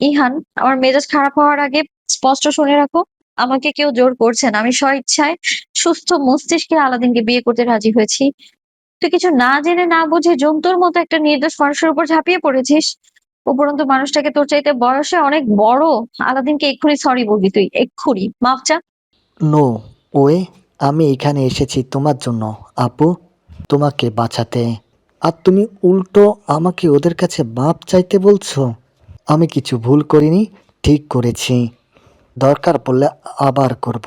ইহান, আমার মেজাজ খারাপ হওয়ার আগে স্পষ্ট শুনে রাখো, আমাকে কেউ জোর করছে না। আমি স্বইচ্ছায় সুস্থ মস্তিষ্কে আলাদিনকে বিয়ে করতে রাজি হয়েছি। তুই কিছু না জেনে না বুঝে জন্তুর মতো একটা নির্দোষ মানুষের উপর ঝাঁপিয়ে পড়েছিস। উপরন্তু মানুষটাকে তোর চাইতে বয়সে অনেক বড়। আলাদিনকে এক্ষুনি সরি বলবি, তুই এক্ষুনি মাফ চা। নো ওয়ে, আমি এখানে এসেছি তোমার জন্য আপু, তোমাকে বাঁচাতে। আর তুমি উল্টো আমাকে ওদের কাছে মাপ চাইতে বলছো? আমি কিছু ভুল করিনি, ঠিক করেছি। দরকার পড়লে আবার করব।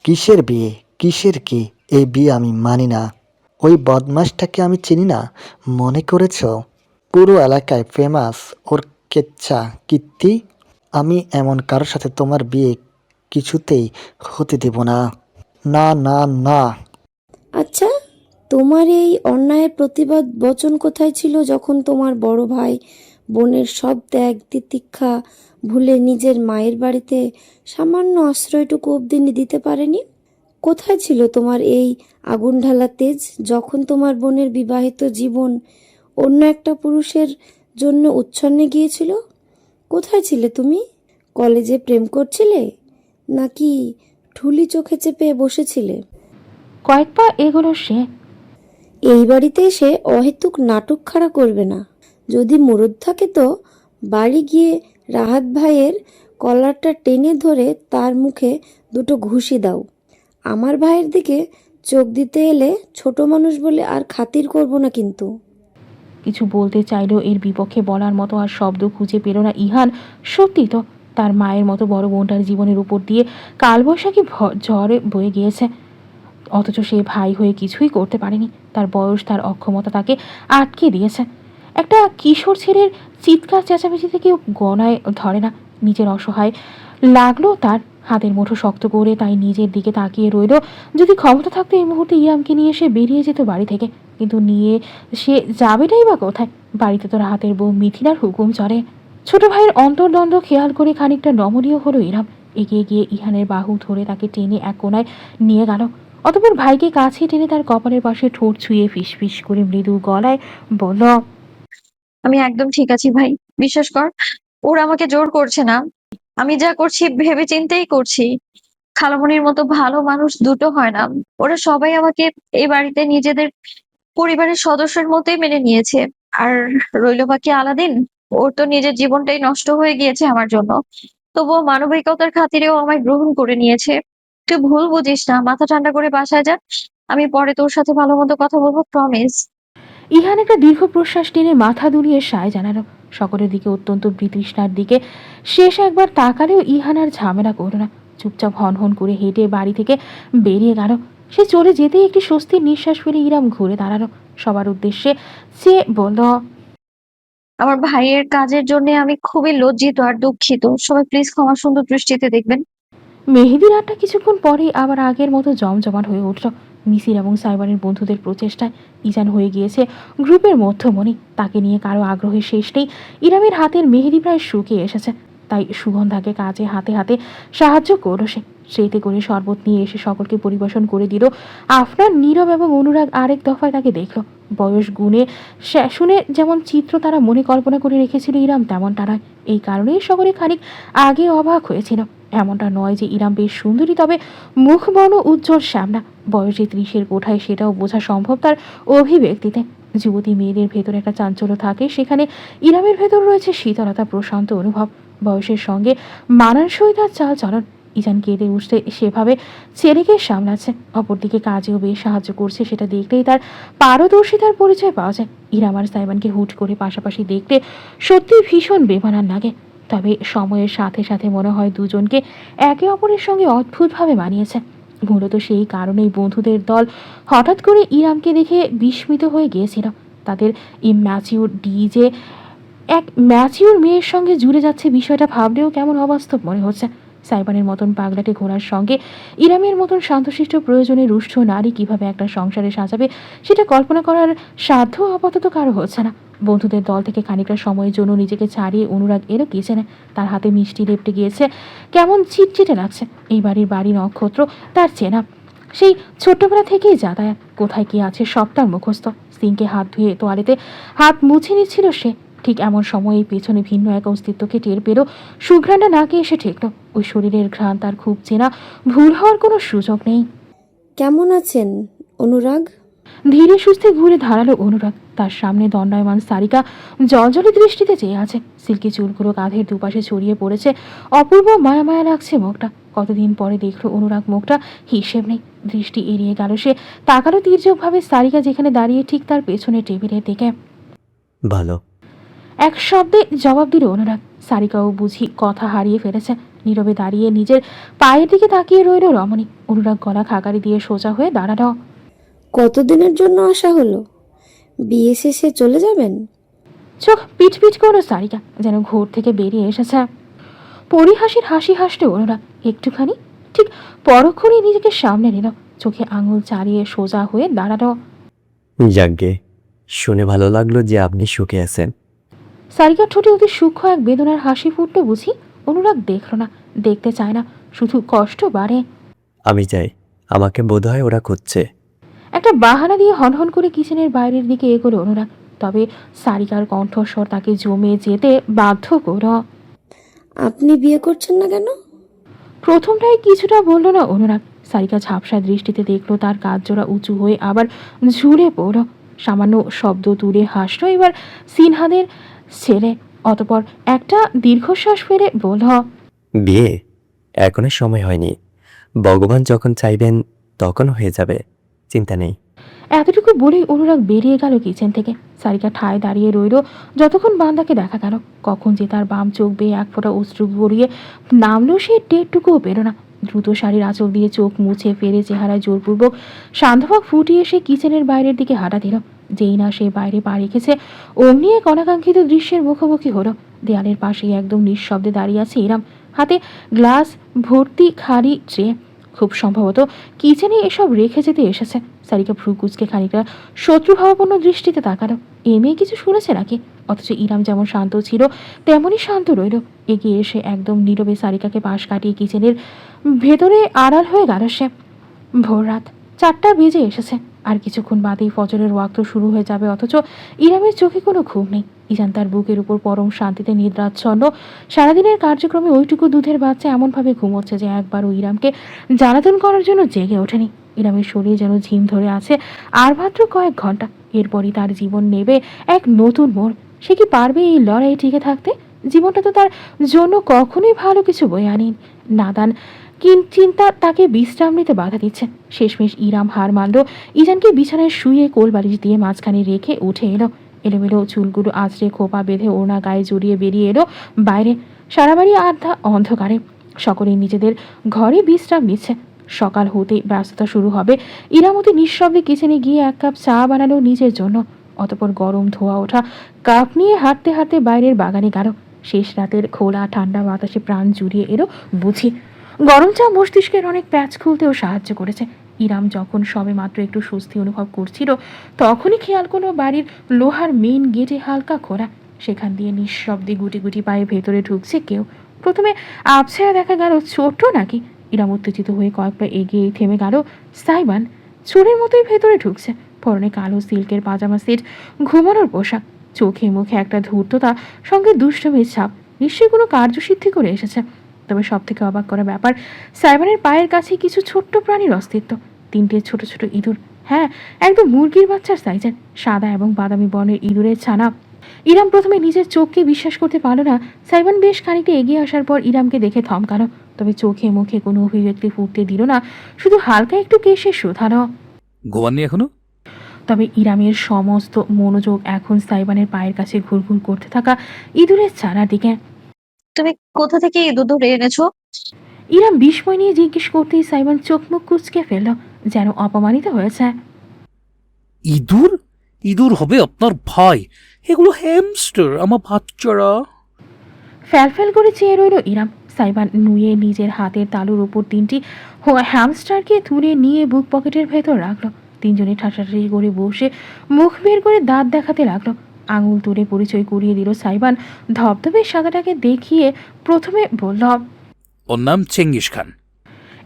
কিসের বিয়ে, কিসের কি? এই বিয়ে আমি মানি না। ওই বদমাসটাকে আমি চিনি না মনে করেছ? পুরো এলাকায় ফেমাস ওর কেচ্ছা কীর্তি। আমি এমন কারোর সাথে তোমার বিয়ে কিছুতেই হতে দেব না। না না না। আচ্ছা, তোমার এই অন্যায়ের প্রতিবাদ বচন কোথায় ছিল যখন তোমার বড় ভাই বোনের সব ত্যাগ তিতিক্ষা ভুলে নিজের মায়ের বাড়িতে সামান্য আশ্রয়টুকু অবধি দিতে পারেনি? কোথায় ছিল তোমার এই আগুন ঢালা তেজ যখন তোমার বোনের বিবাহিত জীবন অন্য একটা পুরুষের জন্য উচ্ছন্নে গিয়েছিল? কোথায় ছিলে তুমি? কলেজে প্রেম করছিলে নাকি ঠুলি চোখে চেপে বসেছিলে? কয়েক পা এগোলো সে। এই বাড়িতে এসে অহেতুক নাটক খাড়া করবে না। যদি মুরদ থাকে তো বাড়ি গিয়ে রাহাত ভাইয়ের কলারটা টেনে ধরে তার মুখে দুটো ঘুষি দাও। আমার ভাইয়ের দিকে চোখ দিতে এলে ছোট মানুষ বলে আর খাতির করব না কিন্তু। কিছু বলতে চাইলেও এর বিপক্ষে বলার মতো আর শব্দ খুঁজে পেল না ইহান। সত্যি তো, তার মায়ের মতো বড় বোনটার জীবনের উপর দিয়ে কালবৈশাখী ঝড়ে বয়ে গিয়েছে, অথচ সে ভাই হয়ে কিছুই করতে পারেনি। তার বয়স, তার অক্ষমতা তাকে আটকে দিয়েছে। একটা কিশোর ছেলের চিৎকার চেঁচামেচিতে কেউ গলায় ধরে না। নিজের অসহায় লাগলো তার। হাতের মুঠো শক্ত করে তাই নিজের দিকে তাকিয়ে রইল। যদি ক্ষমতা থাকতো এই মুহূর্তে ইরামকে নিয়ে সে বেরিয়ে যেত বাড়ি থেকে, কিন্তু নিয়ে সে যাবেটাই বা কোথায়? বাড়িতে তোর হাতের বউ মিথিলার হুকুম চলে। ছোট ভাইয়ের অন্তর্দ্বন্দ্ব খেয়াল করে খানিকটা নমনীয় হলো ইরাম। এগিয়ে গিয়ে ইহানের বাহু ধরে তাকে টেনে এক কোণায় নিয়ে গেল। অতঃপর ভাইকে কাছে টেনে তার কপালের পাশে ঠোঁট ছুঁয়ে ফিসফিস করে মৃদু গলায় বলল, আমি একদম ঠিক আছি ভাই, বিশ্বাস কর। ওরা আমাকে জোর করছে না। আমি যা করছি ভেবে চিন্তেই করছি। খালামণির মতো ভালো মানুষ দুটো হয় না। ওরা সবাই আমাকে এই বাড়িতে নিজেদের পরিবারের সদস্যের মতোই মেনে নিয়েছে। আর রইল বাকি আলাদিন, ওর তো নিজের জীবনটাই নষ্ট হয়ে গিয়েছে আমার জন্য। তবুও মানবিকতার খাতিরেও আমায় গ্রহণ করে নিয়েছে। তুই ভুল বুঝিস না, মাথা ঠান্ডা করে বাসায় যা। আমি পরে তোর সাথে ভালো মতো কথা বলবো, প্রমিস। ইহান একটা দীর্ঘ প্রশ্বাস টেনে মাথা দুলিয়ে সায় জানালো। সকলের দিকে অত্যন্ত বিতৃষ্ণার দিকে শেষ একবার তাকালেও ইহান আর ঝামেলা করল না। চুপচাপ হন হন করে হেঁটে বাড়ি থেকে বেরিয়ে গেল। সে চলে যেতেই একটি স্বস্তির নিঃশ্বাস ফেলে ইরাম ঘুরে দাঁড়ালো। সবার উদ্দেশ্যে সে বলল, আমার ভাইয়ের কাজের জন্য আমি খুবই লজ্জিত আর দুঃখিত। সবাই প্লিজ ক্ষমা সুন্দর দৃষ্টিতে দেখবেন। মেহেদি রাতটা কিছুক্ষণ পরেই আবার আগের মতো জমজমাট হয়ে উঠল। মিসির এবং সাইবানের বন্ধুদের প্রচেষ্টায় ইজান হয়ে গিয়েছে গ্রুপের মধ্যমণি। তাকে নিয়ে কারো আগ্রহের শেষ নেই। ইরামের হাতের মেহেদি প্রায় শুকিয়ে এসেছে, তাই সুগন্ধাকে কাজে হাতে হাতে সাহায্য করল সে। সেইতে করে শরবত নিয়ে এসে সকলকে পরিবেশন করে দিল। আফরান, নীরব এবং অনুরাগ আরেক দফায় তাকে দেখল। বয়স গুণে শুনে যেমন চিত্র তারা মনে কল্পনা করে রেখেছিল ইরাম তেমনটা নয়। এই কারণেই সকলে খানিক আগে অবাক হয়েছিল। এমনটা নয় যে ইরাম বেশ সুন্দরী, তবে মুখবর্ণ উজ্জ্বল শ্যামলা। বয়সে 30-এর কোঠায়, সেটাও বোঝা সম্ভব তার অভিব্যক্তিতে। যুবতী মেয়েদের ভেতরে একটা চাঞ্চল্য থাকে, সেখানে ইরামের ভেতর রয়েছে শীতলতা, প্রশান্ত অনুভব। বয়সের সঙ্গে মানানসই তার চাল চলন। ইজান কেঁদে উঠতে সেভাবে ছেলেকে সামলাচ্ছে, অপরদিকে কাজেও বেশ সাহায্য করছে, সেটা দেখলেই তার পারদর্শিতার পরিচয় পাওয়া যায়। ইরাম আর সাইবানকে হুট করে পাশাপাশি দেখলে সত্যি ভীষণ বেমানান লাগে। তবে সময়ের সাথে সাথে মনে হয় দুজনকে একে অপরের সঙ্গে অদ্ভুতভাবে মানিয়েছে। মূলত সেই কারণেই বন্ধুদের দল হঠাৎ করে ইরামকে দেখে বিস্মিত হয়ে গিয়েছিল। তাদের ইম্যাচিউর ডিজে এক ম্যাচিউর মেয়ের সঙ্গে জুড়ে যাচ্ছে, বিষয়টা ভাবলেও কেমন অবাস্তব মনে হচ্ছে। সাইবানের মতন পাগলাটে ঘোড়ার সঙ্গে ইরামের মতন শান্তশিষ্ট প্রয়োজনে রুষ্ট নারী কিভাবে একটা সংসারে সাজাবে, সেটা কল্পনা করার সাধ্য আপাতত কারো হচ্ছে না। বন্ধুদের দল থেকে খানিকটা সময়ের জন্য নিজেকে ছাড়িয়ে অনুরাগ এলো কিচেনে। তার হাতে মিষ্টি লেপটে গিয়েছে, কেমন চিটচিটে লাগছে। এই বাড়ি নক্ষত্র তার চেনা, সেই ছোট্টবেলা থেকেই যাতায়াত, কোথায় কি আছে সব তার মুখস্থ। সিঙ্কে হাত ধুয়ে তোয়ালেতে হাত মুছে নিচ্ছিল সে। ঠিক এমন সময়ে পেছনে ভিন্ন এক অস্তিত্বকে টের পেল। সুঘ্রাণটা নাকে এসে ঠেকল। ওই শরীরের ঘ্রাণ তার খুব চেনা, ভুল হওয়ার কোনো সুযোগ নেই। কেমন আছেন অনুরাগ? ধীরে সুস্থে ঘুরে দাঁড়ালো অনুরাগ। তার সামনে দণ্ডায়মান সারিকা জলজলে দৃষ্টিতে চেয়ে আছে। সিল্কি চুলগুলো কাঁধের দুপাশে ছড়িয়ে পড়েছে, অপূর্ব মায়া মায়া লাগছে মুখটা। কতদিন পরে দেখলো অনুরাগ মুখটা, হিসেব নেই। দৃষ্টি এড়িয়ে গেল সে, তাকালো তির্যকভাবে সারিকা যেখানে দাঁড়িয়ে, ঠিক তার পেছনে টেবিলের দিকে। ভালো। এক শব্দে জবাব দিল অনুরাগ। সারিকাও বুঝি কথা হারিয়ে ফেলেছে। নীরবে দাঁড়িয়ে নিজের পায়ের দিকে তাকিয়ে রইল রমণী। অনুরাগ গলা খাকারি দিয়ে সোজা হয়ে দাঁড়ালো। কতদিনের জন্য আসা হলো? বিয়ে শেষে চলে যাবেন? চোখ পিট পিট করলো সারিকা, যেন ঘোর থেকে বেরিয়ে এসেছে। পরিহাসির হাসি হাসতে অনুরাগ একটুখানি, ঠিক পরক্ষণে নিজেকে সামনে নিল। চোখে আঙুল চালিয়ে সোজা হয়ে দাঁড়ালো। যাজ্ঞে, শুনে ভালো লাগলো যে আপনি সুখে আছেন। সারিকার ঠোঁটে অতি সূক্ষ্ম এক বেদনার হাসি ফুটল বুঝি। অনুরাগ দেখল না, দেখতে চায় না, শুধু কষ্ট বাড়ে। আমি চাই, আমাকে বোধহয় ওরা খুঁজছে। একটা বাহানা দিয়ে হনহন করে কিচেনের বাইরের দিকে এগোলো অনুরাগ। তবে সারিকার কণ্ঠস্বর তাকে জমে যেতে বাধ্য করল। আপনি বিয়ে করছেন না কেন? প্রথমটাই কিছুটা বলল না অনুরাগ। সারিকা ঝাপসা দৃষ্টিতে দেখলো তার কাজ জোড়া উঁচু হয়ে আবার ঝুলে পড়ল। সামান্য শব্দ তুলে হাসলো এবার সিনহাদের ছেলে। অতপর একটা দীর্ঘশ্বাস ফেলে বলল, বিয়ে এখনো সময় হয়নি। ভগবান যখন চাইবেন তখন হয়ে যাবে, চিন্তা নেই। এতটুকু বলেই অনুরাগ বেরিয়ে গেল কিচেন থেকে। সারিকা ঠায় দাঁড়িয়ে রইল যতক্ষণ বান্দাকে দেখা গেল। কখন যে তার বাম চোখ বেয়ে এক ফোঁটা অশ্রু গড়িয়ে নামলো সে টেরটুকুও পেল না। দ্রুত শাড়ির আঁচল দিয়ে চোখ মুছে ফেলে চেহারায় জোরপূর্বক শান্তভাব ফুটিয়ে সে কিচেনের বাইরের দিকে হাঁটা দিল। যেই না সে বাইরে পা রেখেছে, অমনি এক অনাকাঙ্ক্ষিত দৃশ্যের মুখোমুখি হলো। দেয়ালের পাশেই একদম নিঃশব্দে দাঁড়িয়ে আছে ইরাম, হাতে গ্লাস ভর্তি খালি ট্রে। খুব সম্ভবত কিচেনে এসব রেখে যেতে এসেছে। সারিকা ভ্রু কুচকে খানিকটা শত্রুভাবাপন্ন দৃষ্টিতে তাকালো। এ মেয়ে কিছু শুনেছে নাকি? অথচ ইরাম যেমন শান্ত ছিল তেমনই শান্ত রইল। এগিয়ে এসে একদম নীরবে সারিকাকে পাশ কাটিয়ে কিচেনের ভেতরে আড়াল হয়ে গেল সে। ভোর রাত 4টা বেজে এসেছে। আর কিছুক্ষণ বাদেই ফজরের ওয়াক্ত শুরু হয়ে যাবে, অথচ ইরামের চোখে কোনো ঘুম নেই। ইজান তার বুকের উপর পরম শান্তিতে নিদ্রাচ্ছন্ন। সারাদিনের কার্যক্রমে ওইটুকু দুধের বাচ্চা এমনভাবে ঘুমোচ্ছে যে একবারও ইরামকে জ্বালাতন করার জন্য জেগে ওঠেনি। ইরামের শরীর যেন ঝিম ধরে আছে আর মাত্র কয়েক ঘন্টা। এরপরই তার জীবন নেবে এক নতুন মোড়। সে কি পারবে এই লড়াইয়ে টিকে থাকতে? জীবনটা তো তার জন্য কখনোই ভালো কিছু বয়ে আনেন। নাদান চিন্তা তাকে বিশ্রাম নিতে বাধা দিচ্ছে। শেষমেশ ইরাম হার মানল। ইজানকে বিছানায় শুয়ে কোল বালিশ দিয়ে মাঝখানে রেখে উঠে এলো। এলোমেলো চুলগুলো আঁচড়ে খোপা বেঁধে ওড়না গায়ে জড়িয়ে বেরিয়ে এলো বাইরে। সারা বাড়ি আধা অন্ধকারে। সকলেই নিজেদের ঘরে বিশ্রাম নিচ্ছে। সকাল হতে ব্যস্ততা শুরু হবে। ইরামতি নিঃশব্দে কিচেনে গিয়ে এক কাপ চা বানালো নিজের জন্য। অতপর গরম ধোয়া ওঠা কাপ নিয়ে হাঁটতে হাঁটতে বাইরের বাগানে গেল। শেষ রাতের খোলা ঠান্ডা বাতাসে প্রাণ জুড়িয়ে এলো বুঝি। গরম চা মস্তিষ্কের অনেক প্যাচ খুলতেও সাহায্য করেছে। ইরাম যখন সবে মাত্র একটু স্বস্তি অনুভব করছিল, তখনই খেয়াল করলো বাড়ির লোহার মেইন গেটে হালকা খোলা। সেখান দিয়ে নিঃশব্দে গুটি গুটি পায়ে ভেতরে ঢুকছে কেউ। প্রথমে আবছায়া দেখা গেল ছোট নাকি। ইরাম উত্তেজিত হয়ে কয়েক পা এগিয়ে থেমে গেল। সাইবান চোরের মতোই ভেতরে ঢুকছে। পরনে কালো সিল্কের পাজামা সেট, ঘুমানোর পোশাক, চোখে মুখে একটা ধূর্ততা, সঙ্গে দুষ্টমির ছাপ। নিশ্চয়ই কোনো কার্যসিদ্ধি করে এসেছে। তবে সব থেকে অবাক করা ব্যাপার, সাইবানের পায়ের কাছে কিছু ছোট্ট প্রাণীর অস্তিত্ব। 3টে ছোট ছোট ইঁদুর, হ্যাঁ একদম মুরগির বাচ্চার সাইজের, সাদা এবং বাদামি বর্ণের ইঁদুরের ছানা। ইরাম প্রথমে নিজের চোখকে বিশ্বাস করতে পারল না। সাইবান বেশ খানিকটা এগিয়ে আসার পর ইরামকে দেখে থমকালো, তবে চোখে মুখে কোনো অভিব্যক্তি ফুটতে দিল না, শুধু হালকা একটু কেশে শোধালো। ঘুমাননি এখনো? তবে ইরামের সমস্ত মনোযোগ এখন সাইবানের পায়ের কাছে ঘুরঘুর করতে থাকা ইঁদুরের ছানার দিকে। তুমি কোথা থেকে ইঁদুর ধরে এনেছো? ইরাম বিস্ময় নিয়ে জিজ্ঞেস করতেই সাইবান চোখ মুখ কুঁচকে ফেলল, যেন অপমানিত হয়েছে। ইঁদুর? ইঁদুর হবে আপনার ভাই, এগুলো হ্যামস্টার, আমার বাচ্চারা। ফ্যালফ্যাল করে চেয়ে রইল ইরাম। সাইবান নুয়ে নিজের হাতের তালুর উপর 3টি হ্যামস্টারকে তুলে নিয়ে বুক পকেটের ভেতর রাখলো। 3জনে ঠাসাঠাসি করে বসে মুখ বের করে দাঁত দেখাতে লাগলো। আঙুল তুলে পরিচয় করিয়ে দিল সাইবান। ধবধবে সাদাটাকে দেখিয়ে প্রথমে বলল, ওর নাম চেঙ্গিস খান।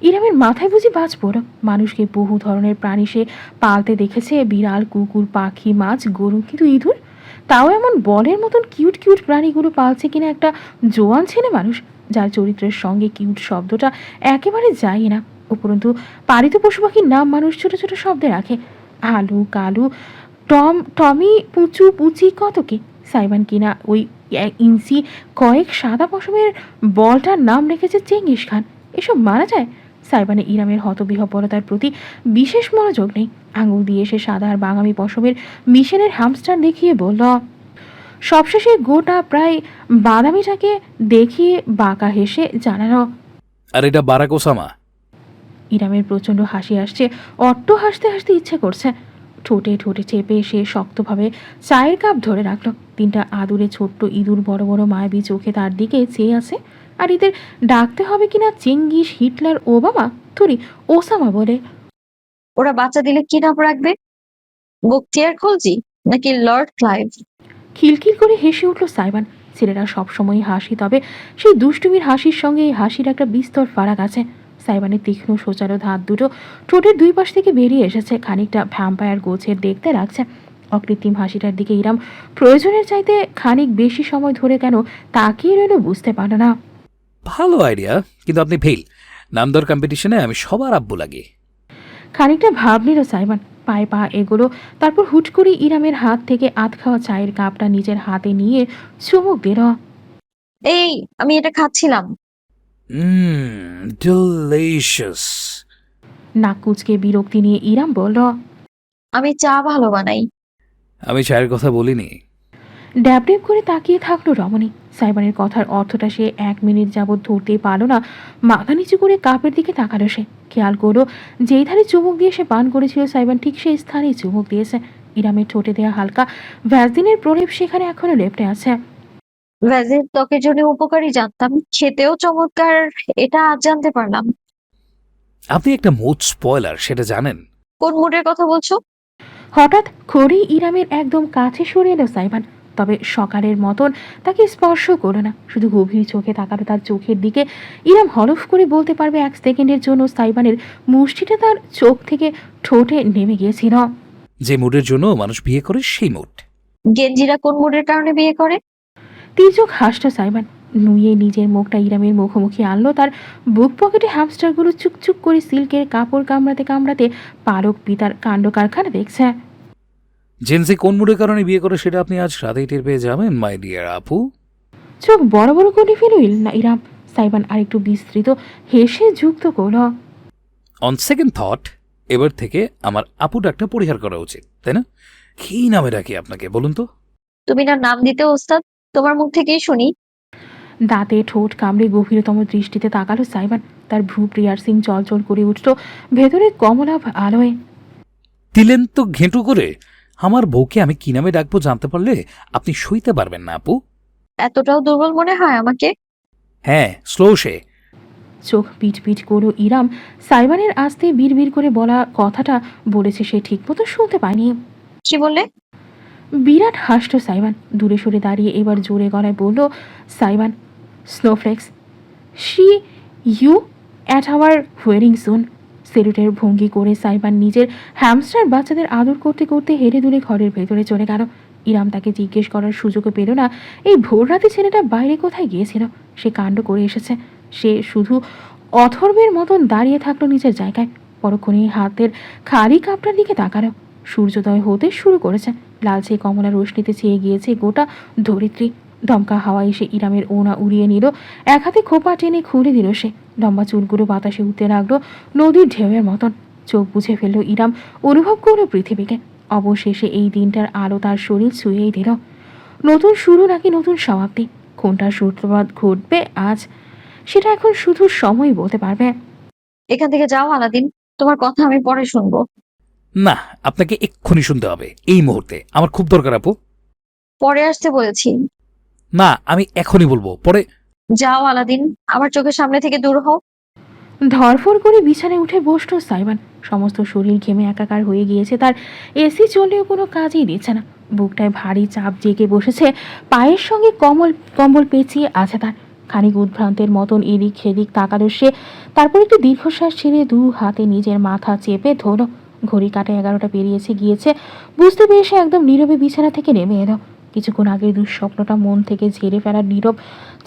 ইরামের মাথায় বুঝি বাজ পড়ল। মানুষকে বহু ধরনের প্রাণী সে পালতে দেখেছে, বিড়াল, কুকুর, পাখি, মাছ, গরু, কিন্তু ইঁদুর, তাও এমন বলের মতন কিউট কিউট প্রাণীগুলো পালছে কিনা একটা জোয়ান ছেলে মানুষ, যার চরিত্রের সঙ্গে কিউট শব্দটা একেবারে যায় না। উপরন্তু পালিত পশু পাখির নাম মানুষ ছোট ছোট শব্দে রাখে, আলু, কালু, টমি, পুচু, পুচি, কত কি। সাইবান কিনা ওই 1 ইঞ্চি কয়েক সাদা পশমের বলটার নাম রেখেছে চেঙ্গিস খান। এসব মানা যায়? সাইবানে ইরামের হতবিহ্বলতার প্রতি বিশেষ মনোযোগ নেই। আঙুল দিয়ে সে সাদা আর বাঙামি পশমের মিশেনের হ্যামস্টার দেখিয়ে বলল, সবশেষে গোটা প্রায় বাদামিটাকে দেখিয়ে বাঁকা হেসে জানালো, আর এটা বারাক ওসামা। ইরামের প্রচণ্ড হাসি আসছে, অট্ট হাসতে হাসতে ইচ্ছে করছে। ঠোঁটে ঠোঁটে চেপে সে শক্তভাবে চায়ের কাপ ধরে রাখলো। 3টা আদুরে ছোট্ট ইঁদুর বড় বড় মায়াবী চোখে তার দিকে চেয়ে আছে। আর এদের ডাকতে হবে কিনা চেঙ্গিস, হিটলার, ওবামা, থুরি, ওসামা বলে। ওরা বাচ্চা দিলে কি নাম রাখবে? বক্তিয়ার খলজি নাকি লর্ড ক্লাইভ? খিলখিল করে হেসে উঠল সাইবান। ছেলেরা সবসময় হাসি, তবে সেই দুষ্টুমির হাসির সঙ্গে এই হাসির একটা বিস্তর ফারাক আছে। সাইবানের তীক্ষ্ণ সোচালো হাত দুটো ঠোঁটের 2 পাশ থেকে বেরিয়ে এসেছে, খানিকটা ভ্যাম্পায়ার গোছের দেখতে লাগছে। অকৃত্রিম হাসিটার দিকে ইরাম প্রয়োজনের চাইতে খানিক বেশি সময় ধরে কেন তাকিয়ে রইল বুঝতে পারল না। ভালো আইডিয়া, কিন্তু আপনি ফেল। নাম দর কম্পিটিশনে আমি সবার আব্বু লাগি। খানিকটা ভাব নিল সাইবান, পায়ে পা এগোলো, তারপর হুট করে ইরামের হাত থেকে আধ খাওয়া চায়ের কাপটা নিজের হাতে নিয়ে চুমুক দিল। এই, আমি এটা খাচ্ছিলাম। ডিলিশিয়াস। নাক কুচকে বিরক্তি নিয়ে ইরাম বলল, আমি চা ভালো বানাই। আমি চায়ের কথা বলিনি। ড্যাব ড্যাব করে তাকিয়ে থাকলো রমণী। সাইবানের কথার অর্থটা সে 1 মিনিট যাবৎ ধরতেই পারল না। মাথা নিচু করে কাপের দিকে তাকালো সে। খেয়াল করলো যেই ধারে চুমুক দিয়ে সে পান করেছিল সাইবান ঠিক সেই স্থানেই চুমুক দিয়েছে। ইরামের ঠোঁটে দেয়া হালকা ভ্যাসলিনের প্রলেপ সেখানে এখনো লেপটে আছে। ভ্যাজিল ত্বকের জন্য উপকারী জানতাম, খেতেও চমৎকার, এটা আজ জানতে পারলাম। আপনি একটা মুড স্পয়লার, সেটা জানেন? কোন মুডের কথা বলছো? হঠাৎ খড়ি ইরামের একদম কাছে সরে এলো সাইবান, তবে সকালের মতন তাকে স্পর্শ করলো না, শুধু গভীর চোখে তাকালো তার চোখের দিকে। ইরাম হলফ করে বলতে পারবে 1 সেকেন্ডের জন্য সাইবানের মুষ্টিটা তার চোখ থেকে ঠোঁটে নেমে গিয়েছিল। যে মুডের জন্য মানুষ বিয়ে করে সেই মুড। গেঞ্জিরা কোন মুডের কারণে বিয়ে করে? তির্যক হাসলো সাইবান, নুয়ে নিজের মুখটা ইরামের মুখোমুখি আনলো। তার বুক পকেটে হ্যামস্টারগুলো চুকচুক করে সিল্কের কাপড় কামড়াতে কামড়াতে পালক পিতার কাণ্ড কারখানা দেখছে। জেন্সি কোন মুডের কারণে বিয়ে করে সেটা আপনি আজ রাতেই টের পেয়ে যাবেন, মাই ডিয়ার আপু। চোখ বড় বড় করে ফেলুইল না ইরাম। সাইবান আরেকটু বিস্তৃত হেসে যুক্ত করল, অন সেকেন্ড থট, এবার থেকে আমার আপু ডাকটা পরিহার করা উচিত, তাই না? কি নামে ডাকি আপনাকে বলুন তো? তুমি না নাম দিতে ওস্তাদ, তোমার মুখ থেকেই শুনি। দাঁতে ঠোঁট কামড়ে গভীরতম দৃষ্টিতে তাকালো সাইবান। তার ভ্রু পিয়ার্সিং চলচল করে উঠল ভেতরে কমলাভ আলোয়। দিলেন তো ঘেঁটু করে। আমার বউকে আমি কি নামে ডাকবো জানতে পারলে আপনি সইতে পারবেন না আপু। এতটাও দুর্বল মনে হয় আমাকে? হ্যাঁ, স্লো সে। চোখ পিট পিট করলো ইরাম। সাইবানের আস্তে বিড়বিড় করে বলা কথাটা বলেছে সে ঠিকমতো শুনতে পায়নি। কি বললে? বিরাট হাসলো সাইবান, দূরে সরে দাঁড়িয়ে এবার জোরে গলায় বলল, Saiban, snowflakes, see you at our wedding soon. সেলুটের ভঙ্গি করে সাইবান নিজের হ্যামস্টার বাচ্চাদের আদর করতে করতে হেঁটে দূরে ঘরের ভেতরে চলে গেল। ইরাম তাকে জিজ্ঞেস করার সুযোগও পেল না এই ভোর রাতে ছেলেটা বাইরে কোথায় গিয়েছিল। সে কাণ্ড করে এসেছে। সে শুধু অথর্বের মতন দাঁড়িয়ে থাকলো নিজের জায়গায়। পরক্ষণে হাতের খালি কাপটার দিকে তাকালো। সূর্যোদয় হতে শুরু করেছে। লালচে কমলা রশ্মিতে ছেয়ে গিয়েছে গোটা ধরিত্রী। দমকা হাওয়া এসে ইরামের ওনা উড়িয়ে নিল। এক হাতে খোপা টেনে খুলে দিল সে। লম্বা চুলগুলো বাতাসে উঠতে লাগলো নদীর ঢেউয়ের মতন। চোখ বুঝে ফেলল ইরাম, অনুভব করল পৃথিবীকে। অবশেষে এই দিনটার আলো তার শরীর ছুঁয়েই দিল। নতুন শুরু নাকি নতুন সমাপ্তি, কোনটার সূত্রপাত ঘটবে আজ, সেটা এখন শুধু সময় বলতে পারবে। এখান থেকে যাও আলাদিন, তোমার কথা আমি পরে শুনবো। না, আপনাকে এক্ষুনি শুনতে হবে, এই মুহূর্তে। আমার খুব দরকার আপু। পরে আসতে বলেছি। না, আমি এখনই বলবো, পরে। যাও আলাদিন, আমার চোখের সামনে থেকে দূর হও। ধরফর করে বিছানায় উঠে বসল সাইবান। সমস্ত শরীর ঘেমে একাকার হয়ে গিয়েছে তার। এসি চললেও কোনো কাজই দিচ্ছে না। বুকটায় ভারী চাপ জেগে বসেছে। পায়ের সঙ্গে কম্বল পেঁচিয়ে আছে তার। খানিক উদ্ভ্রান্তের মতন এদিক সেদিক তাকালো সে। তারপর একটু দীর্ঘশ্বাস ছেড়ে দু হাতে নিজের মাথা চেপে ধরল। ঘড়ি কাটে 11টা পেরিয়েছে গিয়েছে। বুঝতে পেরে সে একদম নীরবে বিছানা থেকে নেমে এলো। কিছুক্ষণ আগের দুঃস্বপ্নটা মন থেকে ঝেড়ে ফেলার নীরব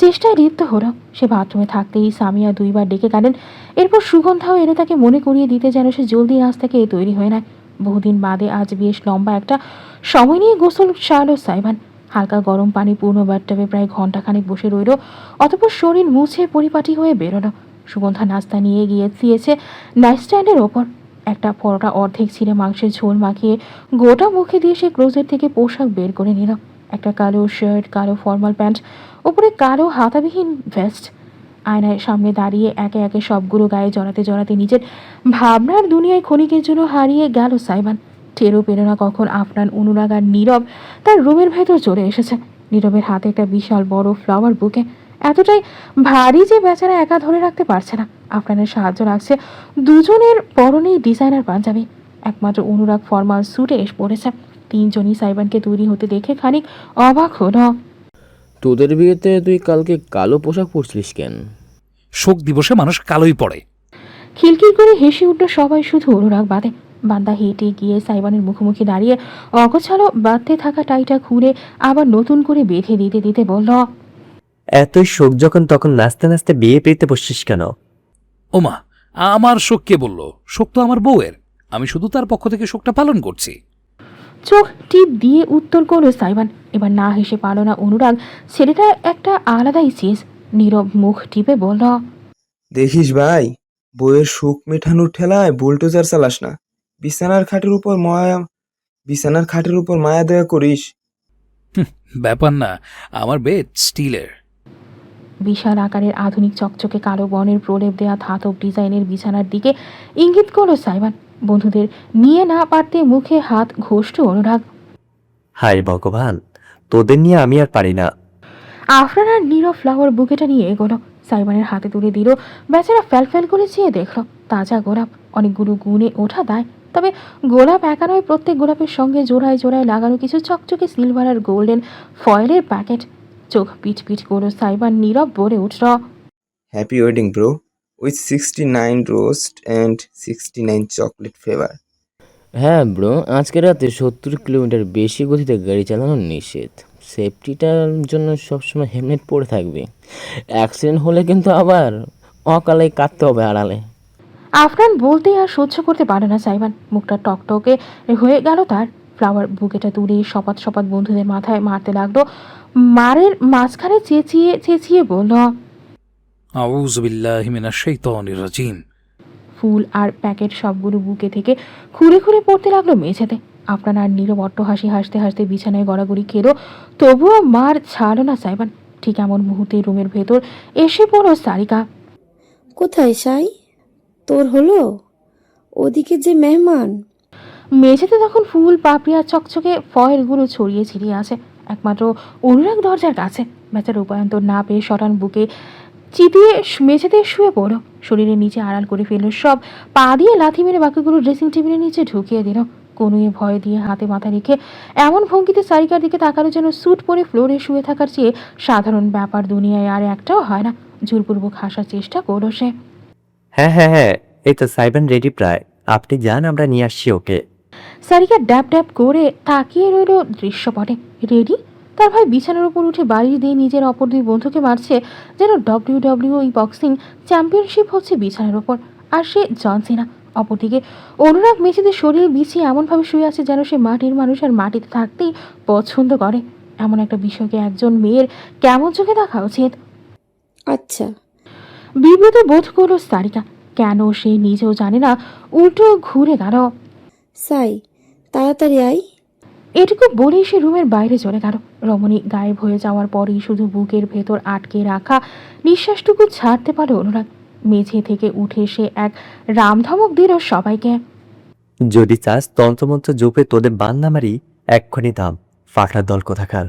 চেষ্টায় লিপ্ত হলো সে। বাথরুমে থাকতেই সামিয়া 2বার ডেকে গেলেন। এরপর সুগন্ধাও এনে তাকে মনে করিয়ে দিতে যেন সে জলদি আজ থেকে তৈরি হয়ে নেয়। বহুদিন বাদে আজ বেশ লম্বা একটা সময় নিয়ে গোসল সারল সাইবান। হালকা গরম পানি পূর্ণ বাথটাবে প্রায় ঘন্টাখানেক বসে রইল। অতঃপর শরীর মুছে পরিপাটি হয়ে বেরোলো। সুগন্ধা নাস্তা নিয়ে গিয়ে দিয়েছে নাইটস্ট্যান্ডের ওপর। একটা পরোটা অর্ধেক ছিঁড়ে মাংসের ঝোল মাখিয়ে গোটা মুখে দিয়ে সে ক্লোজেট থেকে পোশাক বের করে নিল। একটা কালো শার্ট, কালো ফর্মাল প্যান্ট, ওপরে কালো হাতাবিহীন ভেস্ট। আয়নার সামনে দাঁড়িয়ে একে একে সবগুলো গায়ে জড়াতে জড়াতে নিজের ভাবনার দুনিয়ায় ক্ষণিকের জন্য হারিয়ে গেল সাইবান। টেরও পেল না কখন আফনান, অনুরাগ আর নীরব তার রুমের ভেতর চলে এসেছে। নীরবের হাতে একটা বিশাল বড় ফ্লাওয়ার বুকে, এতটাই ভারী যে বেচারা একা ধরে রাখতে পারছে না। আফনানের সাহায্য লাগছে। দুজনের পরনেই ডিজাইনার পাঞ্জাবি। একমাত্র অনুরাগ ফর্মাল স্যুটে এসে পড়েছে। তিনজনই সাইবানকে তৈরি হতে দেখে খানিক অবাক হলো। তোদের বিয়েতে তুই কালকে কালো পোশাক পরছিলিস কেন? শোক দিবসে মানুষ কালোই পড়ে। খিলখিল করে হেসে উঠল সবাই, শুধু অনুরাগ বাদে। বান্দা হেঁটে গিয়ে সাইবানের মুখোমুখি দাঁড়িয়ে অগোছালো বাঁধতে থাকা টাইটা খুলে আবার নতুন করে বেঁধে দিতে দিতে বলল, এতই শোক যখন তখন নাচতে নাচতে বিয়ে পেতে বসছিস কেন? ওমা, আমার শোক কে বলল? শোক তো আমার বউয়ের। আমি শুধু তার পক্ষ থেকে শোকটা পালন করছি। চোখ টিপ দিয়ে উত্তর করলো সাইবান। এবার না হেসে পারল না অনুরাগ। ছেলেটা একটা আলাদাই চেস। নীরব মুখ টিপে বলল, দেখিস ভাই, বইয়ের সুখ মেটানোর ঠেলায় বুলডোজার চালাস না। বিছানার খাটের উপর মায়া দয়া করিস। ব্যাপার না, আমার বেড স্টিলের। বিশাল আকারের আধুনিক চকচকে কালো বর্ণের প্রলেপ দেয়া ধাতব ডিজাইনের বিছানার দিকে ইঙ্গিত করলো সাইবান। বন্ধুদের নিয়ে না পারতে মুখে হাত ঘষল অনুরাগ। হায় ভগবান, তোদের নিয়ে আমি আর পারি না। আফরান আর নীরব ফ্লাওয়ার বুকেটা নিয়ে এগোলো। সাইবানের হাতে তুলে দিল। বেচারা ফ্যাল করে চেয়ে দেখলো তাজা গোলাপ, অনেকগুলো গুণে ওঠা দায়। তবে গোলাপ একা নয়, প্রত্যেক গোলাপের সঙ্গে জোড়ায় জোড়ায় লাগানো কিছু চকচকে সিলভার আর গোল্ডেন ফয়েলের প্যাকেট। চোখ পিট পিট করলো সাইবান। নীরব বলে উঠল, happy wedding bro, with 69 roast and 69 chocolate flavour. হ্যাঁ ব্রো, আজকে রাতে 70 কিলোমিটার বেশি গতিতে গাড়ি চালানো নিষেধ। সেফটিটার জন্য সবসময় হেলমেট পরে থাকবে। অ্যাক্সিডেন্ট হলে কিন্তু আবার অকালে কাটতে হবে আড়ালে। আফরান বলতেই আর সহ্য করতে পারে না সাইবান। মুখটা টকটকে হয়ে গেল তার। ফ্লাওয়ার বুকেটা তুলে শপাত শপাত বন্ধুদের মাথায় মারতে লাগলো। মারের মাঝখানে চেঁচিয়ে চেঁচিয়ে বলল, আউযু বিল্লাহি মিনাশ শাইতানির রাজিম। ফুল আর প্যাকেট সবগুলো বুকে থেকে খুঁড়ে খুঁড়ে পড়তে লাগলো মেঝেতে। আফরান আর নীরব অট্টহাসি হাসতে হাসতে বিছানায় গড়াগড়ি খেলো। তবুও মার ছাড়ল না সাইবান। ঠিক এমন মুহূর্তে রুমের ভেতর এসে পড়ল সারিকা। কোথায় সাই? তোর হলো? ওদিকে যে মেহমান। মেঝেতে তখন ফুল, পাপড়ি আর চকচকে ফয়েলগুলো ছড়িয়ে ছিটিয়ে আছে। একমাত্র অনুরাগ দরজার কাছে। বেচার উপায়ন্তর না পেয়ে শটান বুকে চিতিয়ে মেঝেতে শুয়ে পড়ো। শরীরের নিচে আড়াল করে ফেলল সব। পা দিয়ে লাথি মেরে বাকিগুলো ড্রেসিং টেবিলের নিচে ঢুকিয়ে দিল। কনুয়ে ভয় দিয়ে হাতে মাথা রেখে এমন ভঙ্গিতে সারিকার দিকে তাকালো যেন স্যুট পরে ফ্লোরে শুয়ে থাকার চেয়ে সাধারণ ব্যাপার দুনিয়ায় আর একটাও হয় না। জোরপূর্বক হাসার চেষ্টা করলো সে। হ্যাঁ হ্যাঁ হ্যাঁ, এই তো সাইবান রেডি প্রায়। আপনি যান, আমরা নিয়ে আসছি ওকে। সারিকা ড্যাব ড্যাব করে তাকিয়ে রইল দৃশ্যপটে। রেডি? তার ভাই বিছানার উপর উঠে বাড়ি দিয়ে নিজের অপর দুই বন্ধুকে মারছে যেন WWE বক্সিং চ্যাম্পিয়নশিপ হচ্ছে বিছানার উপর, আর সে জন সিনা। অপরদিকে অনুরাগ মেঝেতে শরীর বিছিয়ে এমনভাবে শুয়ে আছে যেন সে মাটির মানুষ আর মাটিতে থাকতেই পছন্দ করে। এমন একটা বিষয়কে একজন মেয়ের কেমন চোখে দেখা উচিত? আচ্ছা, বিব্রত বোধ করল সারিকা। কেন সে নিজেও জানে না, উল্টো ঘুরে গেল। সাই তাড়াতাড়ি আয়। এটুকু বলেই সে রুমের বাইরে চলে গেল। রমণী গায়েব হয়ে যাওয়ার পরেই শুধু বুকের ভেতর আটকে রাখা নিঃশ্বাসটুকু ছাড়তে পারে অনুরাগ। মেঝে থেকে উঠে সে এক রামধমক দিল সবাইকে। যদি চাস তন্ত্রমন্ত্র জপে তোদের বান না মারি, এক্ষুনি দাম ফাটার দল কোথাকার।